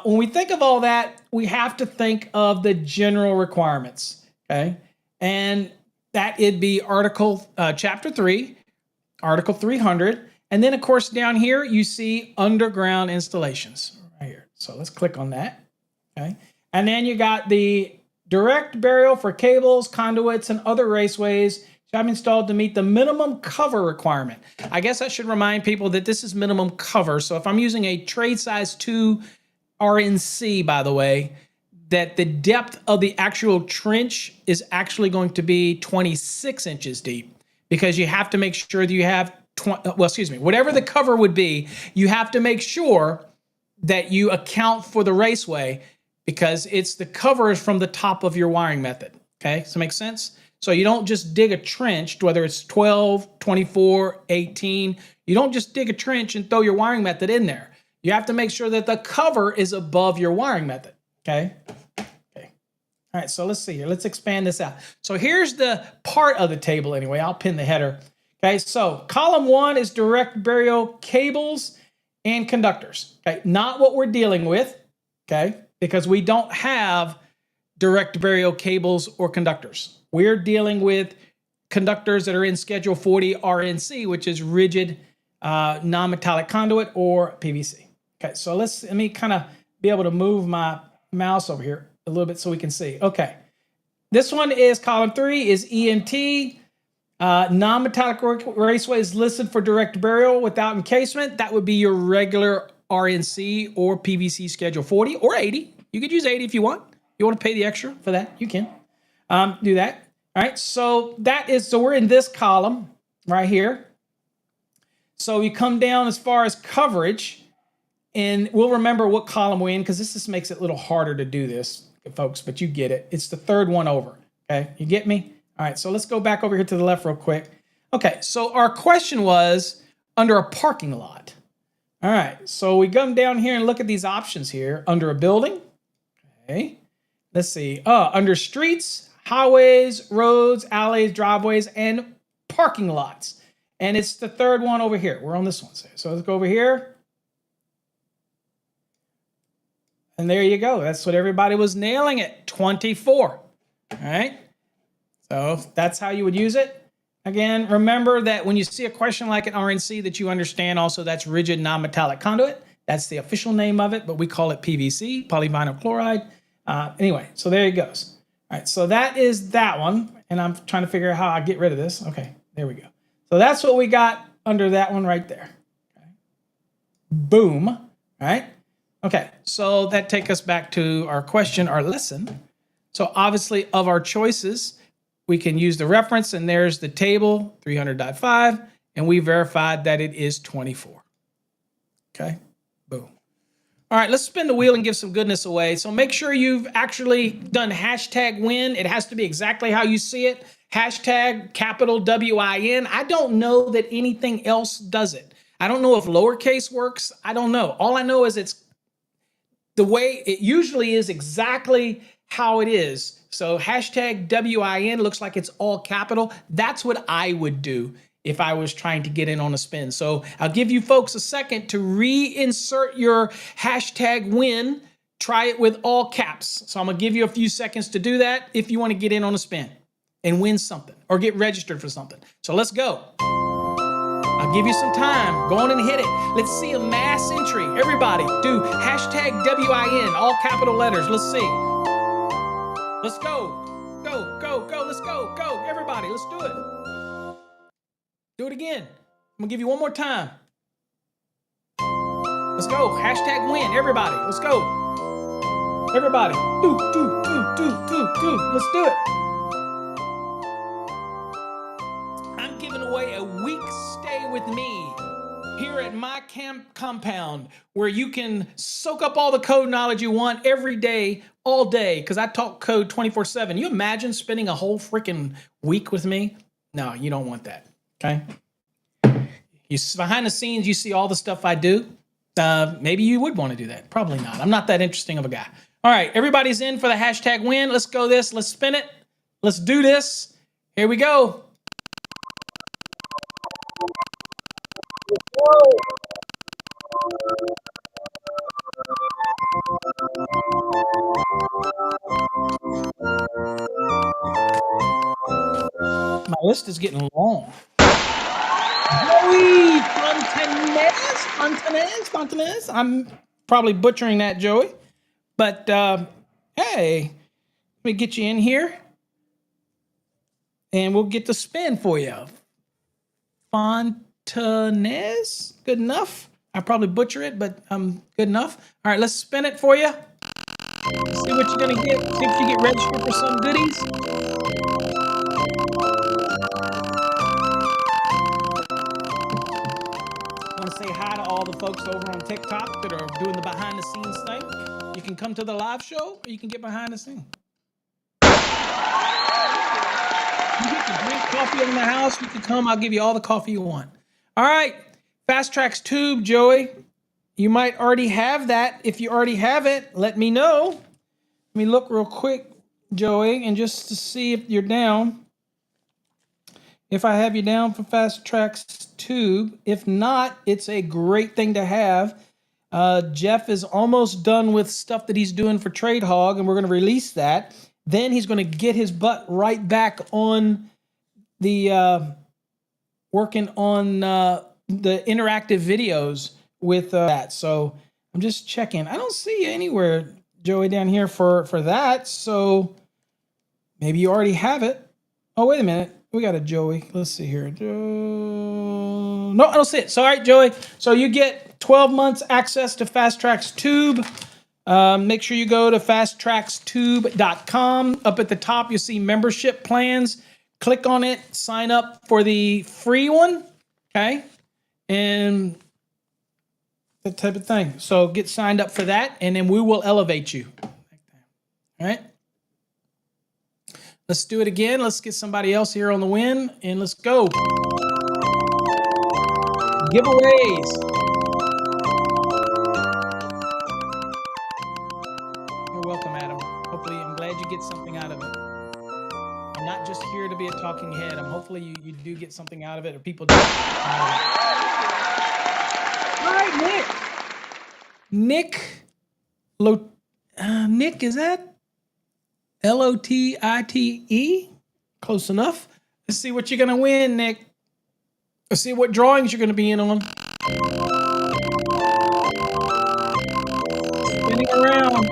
When we think of all that, we have to think of the general requirements, okay? And that it'd be Article Chapter 3, Article 300, and then of course down here you see underground installations right here. So let's click on that, okay? And then you got the direct burial for cables, conduits, and other raceways shall be installed to meet the minimum cover requirement. I guess I should remind people that this is minimum cover. So if I'm using a trade size 2 RNC, by the way, that the depth of the actual trench is actually going to be 26 inches deep, because you have to make sure that you have, whatever the cover would be, you have to make sure that you account for the raceway, because it's the cover is from the top of your wiring method. Okay, does that make sense? So you don't just dig a trench, whether it's 12, 24, 18, you don't just dig a trench and throw your wiring method in there. You have to make sure that the cover is above your wiring method, okay? Okay. All right, so let's see here. Let's expand this out. So here's the part of the table anyway. I'll pin the header. Okay, so column 1 is direct burial cables and conductors. Okay, not what we're dealing with, okay? Because we don't have direct burial cables or conductors. We're dealing with conductors that are in Schedule 40 RNC, which is rigid non-metallic conduit or PVC. Okay, so let me kind of be able to move my mouse over here a little bit so we can see. Okay, this one is column 3 is EMT. Non-metallic raceway is listed for direct burial without encasement. That would be your regular RNC or PVC Schedule 40 or 80. You could use 80 if you want. You want to pay the extra for that, you can do that. All right, so we're in this column right here. So you come down as far as coverage, and we'll remember what column we're in, because this just makes it a little harder to do this, folks, but you get it. It's the third one over, okay? You get me? All right, so let's go back over here to the left real quick. Okay, so our question was under a parking lot. All right, so we come down here and look at these options here. Under a building, okay. Let's see, under streets, highways, roads, alleys, driveways, and parking lots. And it's the third one over here. We're on this one. So let's go over here. And there you go. That's what everybody was nailing it. 24. All right. So that's how you would use it. Again, remember that when you see a question like an RNC, that you understand also that's rigid non-metallic conduit. That's the official name of it, but we call it PVC, polyvinyl chloride. Anyway, so there it goes. All right, so that is that one. And I'm trying to figure out how I get rid of this. Okay, there we go. So that's what we got under that one right there. Okay. Boom. All right. Okay, so that takes us back to our question, our lesson. So obviously of our choices, we can use the reference, and there's the table, 300.5, and we verified that it is 24. Okay, boom. All right, let's spin the wheel and give some goodness away. So make sure you've actually done hashtag win. It has to be exactly how you see it. Hashtag capital WIN. I don't know that anything else does it. I don't know if lowercase works. I don't know. All I know is it's the way it usually is, exactly how it is. So hashtag WIN looks like it's all capital. That's what I would do if I was trying to get in on a spin. So I'll give you folks a second to reinsert your hashtag win. Try it with all caps. So I'm gonna give you a few seconds to do that if you want to get in on a spin and win something or get registered for something. So let's go. I'll give you some time. Go on and hit it. Let's see a mass entry. Everybody do hashtag WIN, all capital letters. Let's see. Let's go. Go, go, go. Let's go. Go. Everybody, let's do it. Do it again. I'm gonna give you one more time. Let's go. Hashtag win. Everybody, let's go. Everybody, do. Let's do it. I'm giving away a week's stay with me here at my compound, where you can soak up all the code knowledge you want every day, all day, because I talk code 24/7. You imagine spending a whole freaking week with me? No, you don't want that. Okay. Behind the scenes, you see all the stuff I do. Maybe you would want to do that. Probably not. I'm not that interesting of a guy. All right, everybody's in for the hashtag win. Let's go this. Let's spin it. Let's do this. Here we go. My list is getting long. Joey Fontanez. I'm probably butchering that, Joey. But hey, let me get you in here, and we'll get the spin for you. Fontanez, good enough. I probably butcher it, but I'm good enough. All right, let's spin it for you. See what you're gonna get. See if you get registered for some goodies. I want to say hi to all the folks over on TikTok that are doing the behind the scenes thing. You can come to the live show, or you can get behind the scenes. You get to drink coffee in the house. You can come. I'll give you all the coffee you want. All right. Fast Tracks Tube, Joey. You might already have that. If you already have it, let me know. Let me look real quick, Joey, and just to see if you're down. If I have you down for Fast Tracks Tube. If not, it's a great thing to have. Jeff is almost done with stuff that he's doing for Trade Hog, and we're going to release that. Then he's going to get his butt right back on the working on the interactive videos with that. So I'm just checking. I don't see you anywhere, Joey, down here for that. So maybe you already have it. Oh, wait a minute. We got a Joey. Let's see here. No, I don't see it. So, all right, Joey. So you get 12 months access to Fast Tracks Tube. Make sure you go to fasttrackstube.com. Up at the top, you'll see membership plans. Click on it. Sign up for the free one. Okay. And that type of thing. So get signed up for that, and then we will elevate you. All right. Let's do it again. Let's get somebody else here on the win, and let's go. Giveaways. You're welcome, Adam. Hopefully, I'm glad you get something out of it. I'm not just here to be a talking head. Hopefully you do get something out of it, or people do. All right, Nick. Nick, is that Lotite? Close enough. Let's see what you're going to win, Nick. Let's see what drawings you're going to be in on. Spinning around.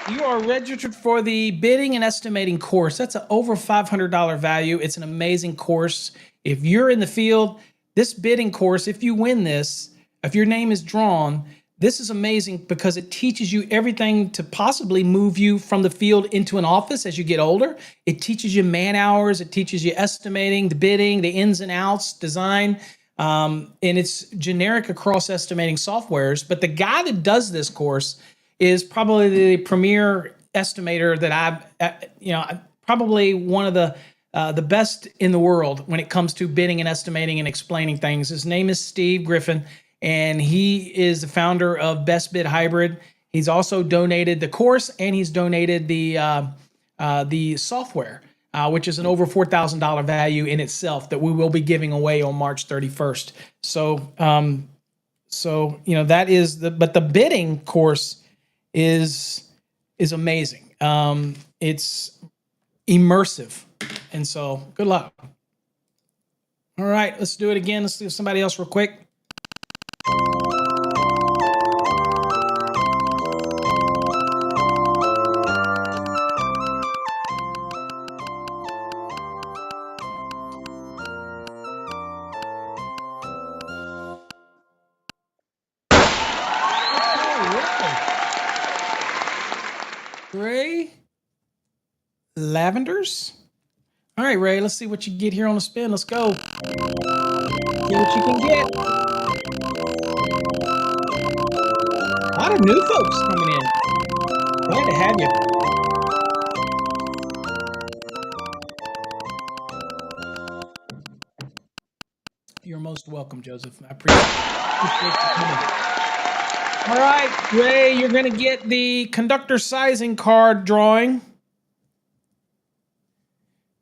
You are registered for the bidding and estimating course. That's an over $500 value. It's an amazing course. If you're in the field, this bidding course, if you win this, if your name is drawn, this is amazing because it teaches you everything to possibly move you from the field into an office as you get older. It teaches you man hours. It teaches you estimating, the bidding, the ins and outs, design. And it's generic across estimating softwares. But the guy that does this course is probably the premier estimator that probably one of the best in the world when it comes to bidding and estimating and explaining things. His name is Steve Griffin, and he is the founder of Best Bid Hybrid. He's also donated the course, and he's donated the software, which is an over $4,000 value in itself that we will be giving away on March 31st. So that is but the bidding course is amazing. It's immersive. And so good luck. All right, let's do it again. Let's do somebody else real quick. Ray Lavenders. All right, Ray, let's see what you get here on the spin. Let's go. See what you can get. A lot of new folks coming in. Glad to have you. You're most welcome, Joseph. I appreciate you coming. All right, Ray, you're going to get the conductor sizing card drawing.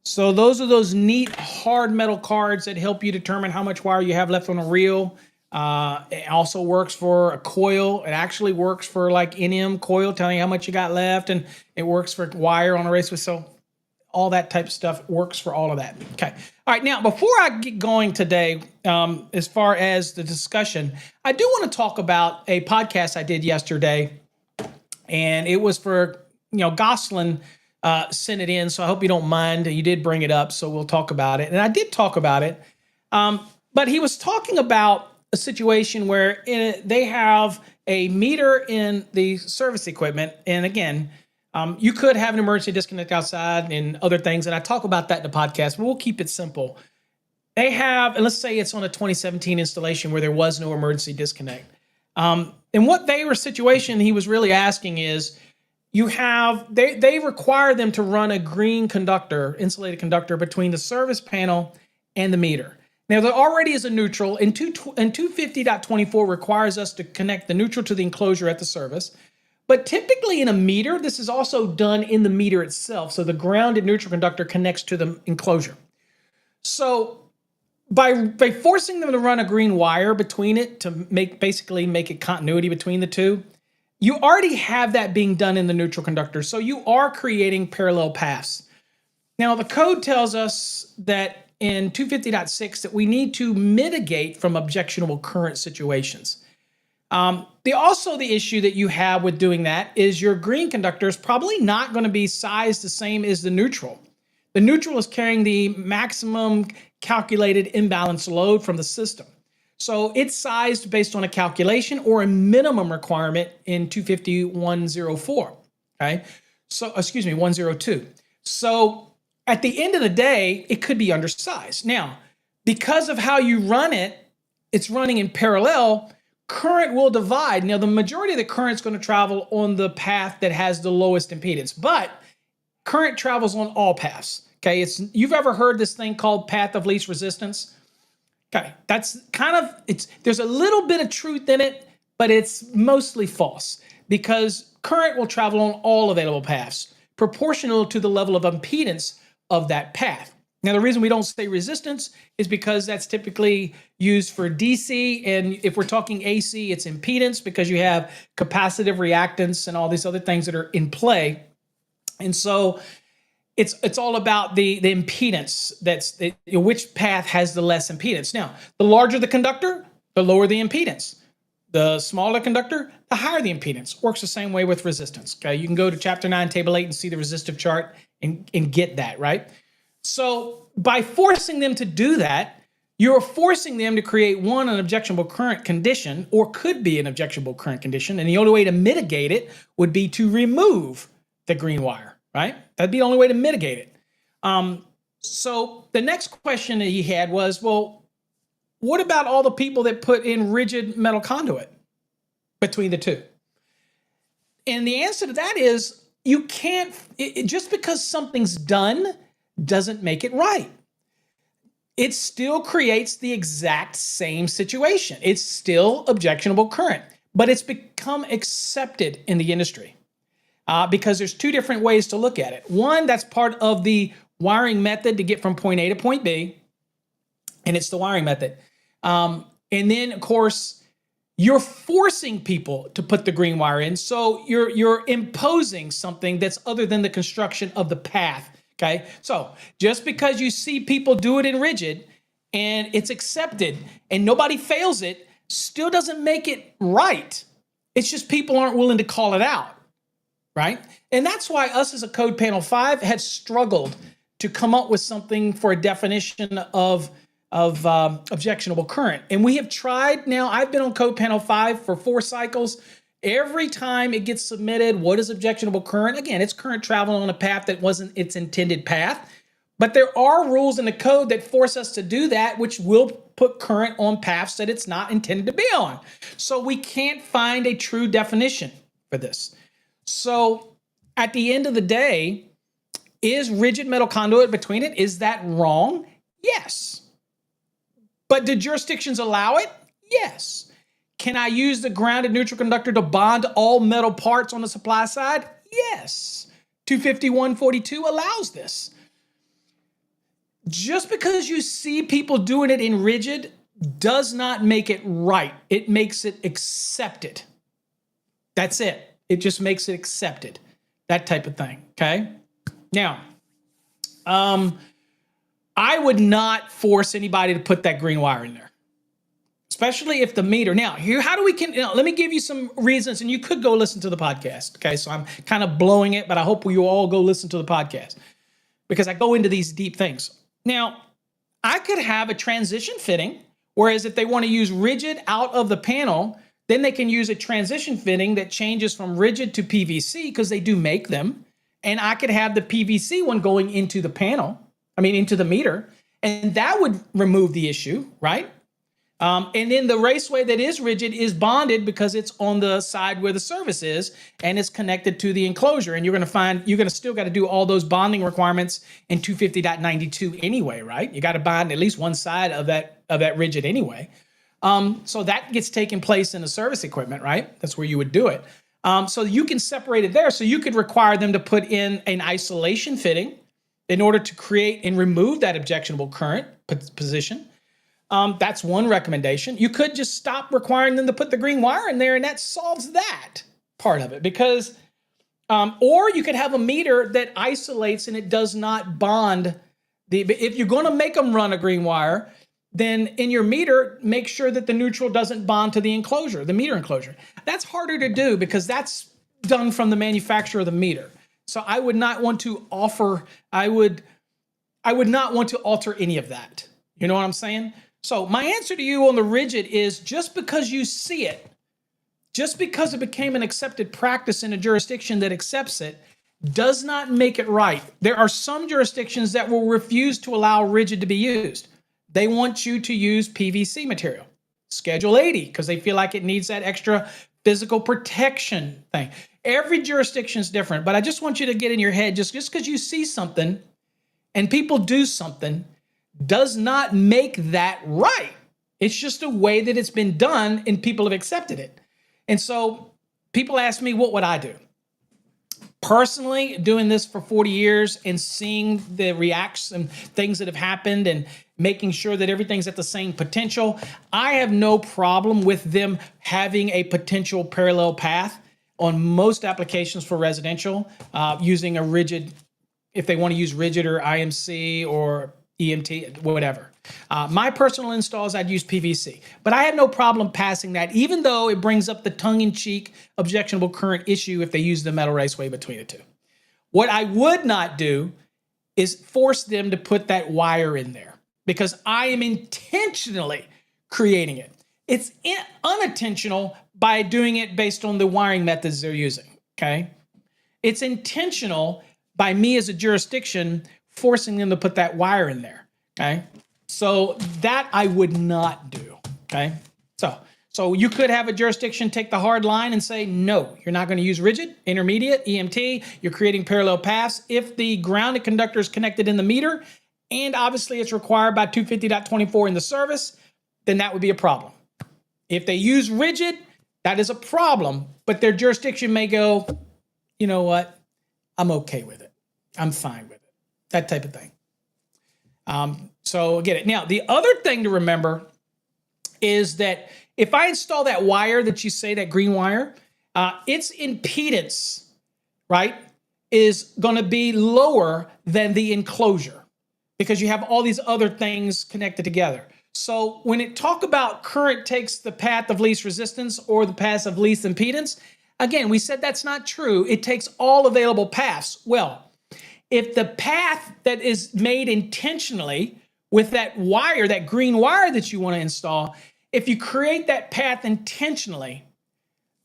So those are those neat hard metal cards that help you determine how much wire you have left on a reel. It also works for a coil. It actually works for like NM coil, telling you how much you got left, and it works for wire on a raceway. So all that type of stuff works for all of that. Okay. All right. Now, before I get going today, as far as the discussion, I do want to talk about a podcast I did yesterday, and it was for, Gosselin sent it in, so I hope you don't mind. You did bring it up, so we'll talk about it. And I did talk about it, but he was talking about a situation where they have a meter in the service equipment, and again, you could have an emergency disconnect outside and other things, and I talk about that in the podcast, but we'll keep it simple. They have, and let's say it's on a 2017 installation where there was no emergency disconnect. And what situation he was really asking is, they require them to run a green conductor, insulated conductor, between the service panel and the meter. Now, there already is a neutral, and 250.24 requires us to connect the neutral to the enclosure at the service. But typically in a meter, this is also done in the meter itself. So the grounded neutral conductor connects to the enclosure. So by forcing them to run a green wire between it to basically make it continuity between the two, you already have that being done in the neutral conductor. So you are creating parallel paths. Now, the code tells us that in 250.6 that we need to mitigate from objectionable current situations. The issue that you have with doing that is your green conductor is probably not going to be sized the same as the neutral. The neutral is carrying the maximum calculated imbalance load from the system. So it's sized based on a calculation or a minimum requirement in 250.104. Okay. So, 102. So at the end of the day, it could be undersized. Now, because of how you run it, it's running in parallel. Current will divide. Now, the majority of the current is going to travel on the path that has the lowest impedance, but current travels on all paths. Okay, you've ever heard this thing called path of least resistance? Okay, that's there's a little bit of truth in it, but it's mostly false because current will travel on all available paths, proportional to the level of impedance of that path. Now, the reason we don't say resistance is because that's typically used for DC. And if we're talking AC, it's impedance because you have capacitive reactance and all these other things that are in play. And so it's all about the impedance. Which path has the less impedance. Now, the larger the conductor, the lower the impedance. The smaller conductor, the higher the impedance. Works the same way with resistance. Okay, you can go to Chapter 9, Table 8 and see the resistive chart and get that, right? So by forcing them to do that, you're forcing them to create an objectionable current condition, or could be an objectionable current condition. And the only way to mitigate it would be to remove the green wire, right? That'd be the only way to mitigate it. So the next question that he had was, well, what about all the people that put in rigid metal conduit between the two? And the answer to that is you can't, just because something's done doesn't make it right. It still creates the exact same situation. It's still objectionable current, but it's become accepted in the industry because there's two different ways to look at it. One, that's part of the wiring method to get from point A to point B, and it's the wiring method. And then, of course, you're forcing people to put the green wire in, so you're imposing something that's other than the construction of the path. Okay, so just because you see people do it in rigid, and it's accepted and nobody fails it, still doesn't make it right. It's just people aren't willing to call it out, right? And that's why us as a Code Panel 5 have struggled to come up with something for a definition of objectionable current. And we have tried now, I've been on Code Panel 5 for 4 cycles. Every time it gets submitted, what is objectionable current? Again, it's current traveling on a path that wasn't its intended path. But there are rules in the code that force us to do that, which will put current on paths that it's not intended to be on. So we can't find a true definition for this. So at the end of the day, is rigid metal conduit between it, is that wrong? Yes. But do jurisdictions allow it? Yes. Can I use the grounded neutral conductor to bond all metal parts on the supply side? Yes. 251.42 allows this. Just because you see people doing it in rigid does not make it right. It makes it accepted. That's it. It just makes it accepted. That type of thing, okay? Now, I would not force anybody to put that green wire in there, especially if the meter. Now, here, how do we let me give you some reasons, and you could go listen to the podcast, okay? So I'm kind of blowing it, but I hope you all go listen to the podcast because I go into these deep things. Now, I could have a transition fitting, whereas if they want to use rigid out of the panel, then they can use a transition fitting that changes from rigid to PVC because they do make them. And I could have the PVC one going into the panel, into the meter, and that would remove the issue, right? And then the raceway that is rigid is bonded because it's on the side where the service is and it's connected to the enclosure. And you're going to still got to do all those bonding requirements in 250.92 anyway, right? You got to bond at least one side of that rigid anyway. So that gets taken place in the service equipment, right? That's where you would do it. So you can separate it there. So you could require them to put in an isolation fitting in order to create and remove that objectionable current position. That's one recommendation. You could just stop requiring them to put the green wire in there, and that solves that part of it. Because, or you could have a meter that isolates and it does not bond. If you're going to make them run a green wire, then in your meter, make sure that the neutral doesn't bond to the enclosure, the meter enclosure. That's harder to do because that's done from the manufacturer of the meter. So I would not want to I would not want to alter any of that. You know what I'm saying? So my answer to you on the rigid is just because you see it, just because it became an accepted practice in a jurisdiction that accepts it, does not make it right. There are some jurisdictions that will refuse to allow rigid to be used. They want you to use PVC material, Schedule 80, because they feel like it needs that extra physical protection thing. Every jurisdiction is different, but I just want you to get in your head, just because you see something and people do something does not make that right. It's just a way that it's been done and people have accepted it. And so people ask me, what would I do? Personally, doing this for 40 years and seeing the reacts and things that have happened and making sure that everything's at the same potential, I have no problem with them having a potential parallel path on most applications for residential, using a rigid, if they want to use rigid or IMC or EMT, whatever. My personal installs, I'd use PVC. But I have no problem passing that, even though it brings up the tongue-in-cheek objectionable current issue if they use the metal raceway between the two. What I would not do is force them to put that wire in there because I am intentionally creating it. It's unintentional by doing it based on the wiring methods they're using, okay? It's intentional by me as a jurisdiction forcing them to put that wire in there, okay? So that I would not do, okay? So you could have a jurisdiction take the hard line and say, no, you're not going to use rigid, intermediate, EMT, you're creating parallel paths. If the grounded conductor is connected in the meter, and obviously it's required by 250.24 in the service, then that would be a problem. If they use rigid, that is a problem, but their jurisdiction may go, you know what, I'm okay with it. I'm fine with it. That type of thing. So get it. Now, the other thing to remember is that if I install that wire that you say, that green wire, its impedance, right, is going to be lower than the enclosure. because you have all these other things connected together. So when it talk about current takes the path of least resistance or the path of least impedance, again, we said that's not true. It takes all available paths. Well, if the path that is made intentionally with that wire, that green wire that you want to install, if you create that path intentionally,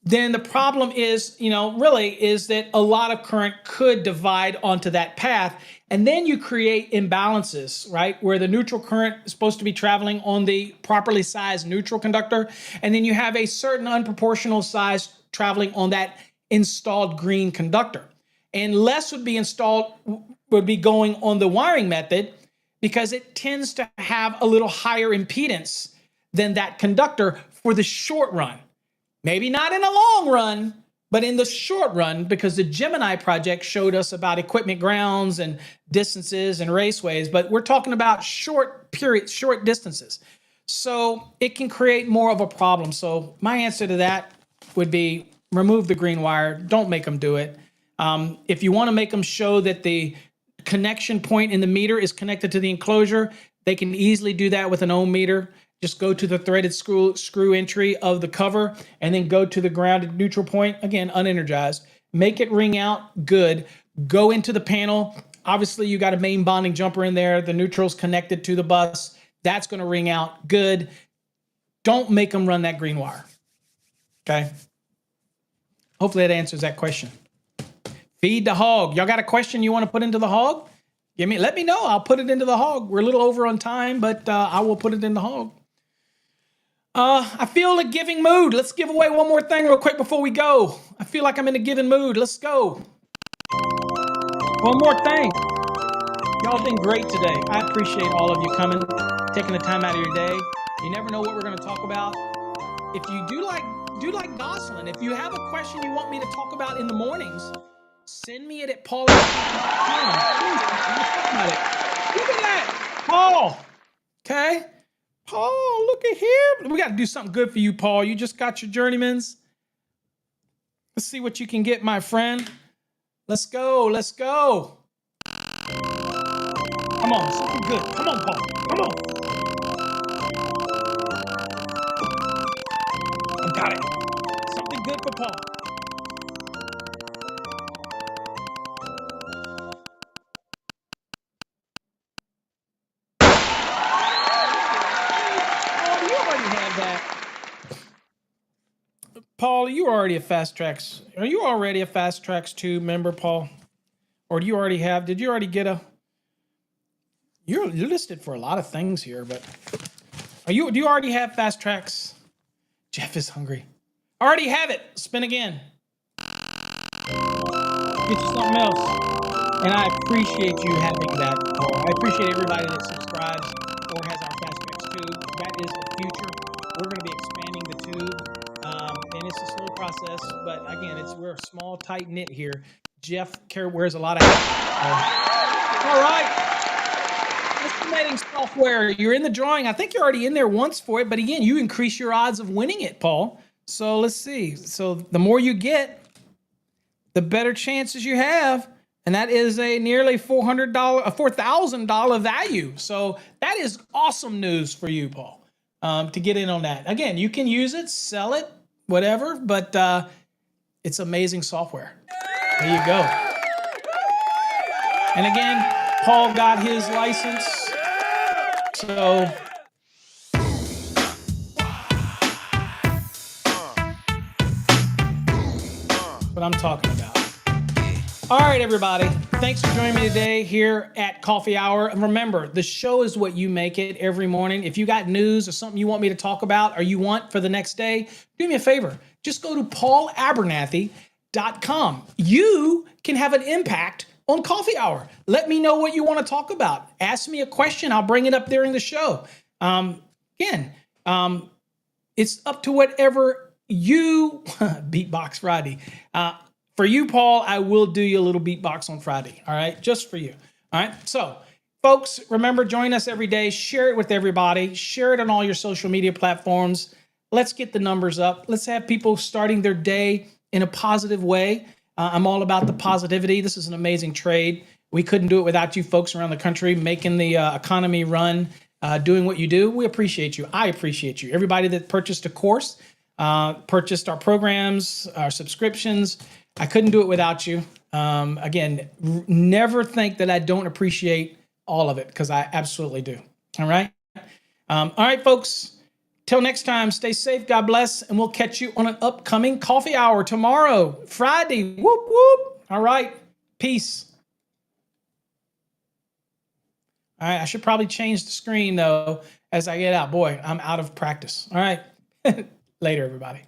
then the problem is, really is that a lot of current could divide onto that path. And then you create imbalances, right? Where the neutral current is supposed to be traveling on the properly sized neutral conductor. And then you have a certain unproportional size traveling on that installed green conductor. And less would be going on the wiring method because it tends to have a little higher impedance than that conductor for the short run. Maybe not in the long run, but in the short run, because the Gemini project showed us about equipment grounds and distances and raceways, but we're talking about short distances. So it can create more of a problem. So my answer to that would be remove the green wire. Don't make them do it. If you want to make them show that the connection point in the meter is connected to the enclosure, they can easily do that with an ohm meter. Just go to the threaded screw entry of the cover and then go to the grounded neutral point, again, unenergized. Make it ring out good. Go into the panel. Obviously, you got a main bonding jumper in there. The neutral's connected to the bus. That's going to ring out good. Don't make them run that green wire. Okay? Hopefully that answers that question. Feed the hog. Y'all got a question you want to put into the hog? Let me know. I'll put it into the hog. We're a little over on time, but I will put it in the hog. I feel a giving mood. Let's give away one more thing real quick before we go. I feel like I'm in a giving mood. Let's go. One more thing. Y'all been great today. I appreciate all of you coming, taking the time out of your day. You never know what we're going to talk about. If you do like Gosselin, if you have a question you want me to talk about in the mornings, send me it at paul@. Look at that, Paul. Okay. Paul, look at him. We got to do something good for you, Paul. You just got your journeymans. Let's see what you can get, my friend. Let's go. Let's go. Come on, something good. Come on, Paul. Come on. I got it. Something good for Paul. Paul, you already a Fast Tracks. Are you already a Fast Tracks 2 member, Paul? Or do you already have? Did you already get a? You're listed for a lot of things here, but do you already have Fast Tracks? Jeff is hungry. Already have it. Spin again. Get you something else. And I appreciate you having that, Paul. I appreciate everybody that subscribes or has our Fast Tracks 2. That is the future. We're going to be expanding the tube. And it's a slow process, but again, we're a small, tight knit here. Jeff wears a lot of hats. All right. Estimating software. You're in the drawing. I think you're already in there once for it, but again, you increase your odds of winning it, Paul. So let's see. So the more you get, the better chances you have. And that is a nearly $4,000 value. So that is awesome news for you, Paul, to get in on that. Again, you can use it, sell it, whatever, but it's amazing software. There you go. And again, Paul got his license. So what I'm talking about. All right, everybody. Thanks for joining me today here at Coffee Hour. And remember, the show is what you make it every morning. If you got news or something you want me to talk about or you want for the next day, do me a favor. Just go to paulabernathy.com. You can have an impact on Coffee Hour. Let me know what you want to talk about. Ask me a question. I'll bring it up during the show. It's up to whatever you Beatbox Friday. For you, Paul, I will do you a little beatbox on Friday. All right, just for you. All right. So, folks, remember, join us every day. Share it with everybody. Share it on all your social media platforms. Let's get the numbers up. Let's have people starting their day in a positive way. I'm all about the positivity. This is an amazing trade. We couldn't do it without you folks around the country making the economy run, doing what you do. We appreciate you. I appreciate you. Everybody that purchased a course, purchased our programs, our subscriptions. I couldn't do it without you. Again, never think that I don't appreciate all of it, because I absolutely do. All right. All right, folks. Till next time, stay safe. God bless. And we'll catch you on an upcoming coffee hour tomorrow, Friday. Whoop, whoop. All right. Peace. All right. I should probably change the screen, though, as I get out. Boy, I'm out of practice. All right. Later, everybody.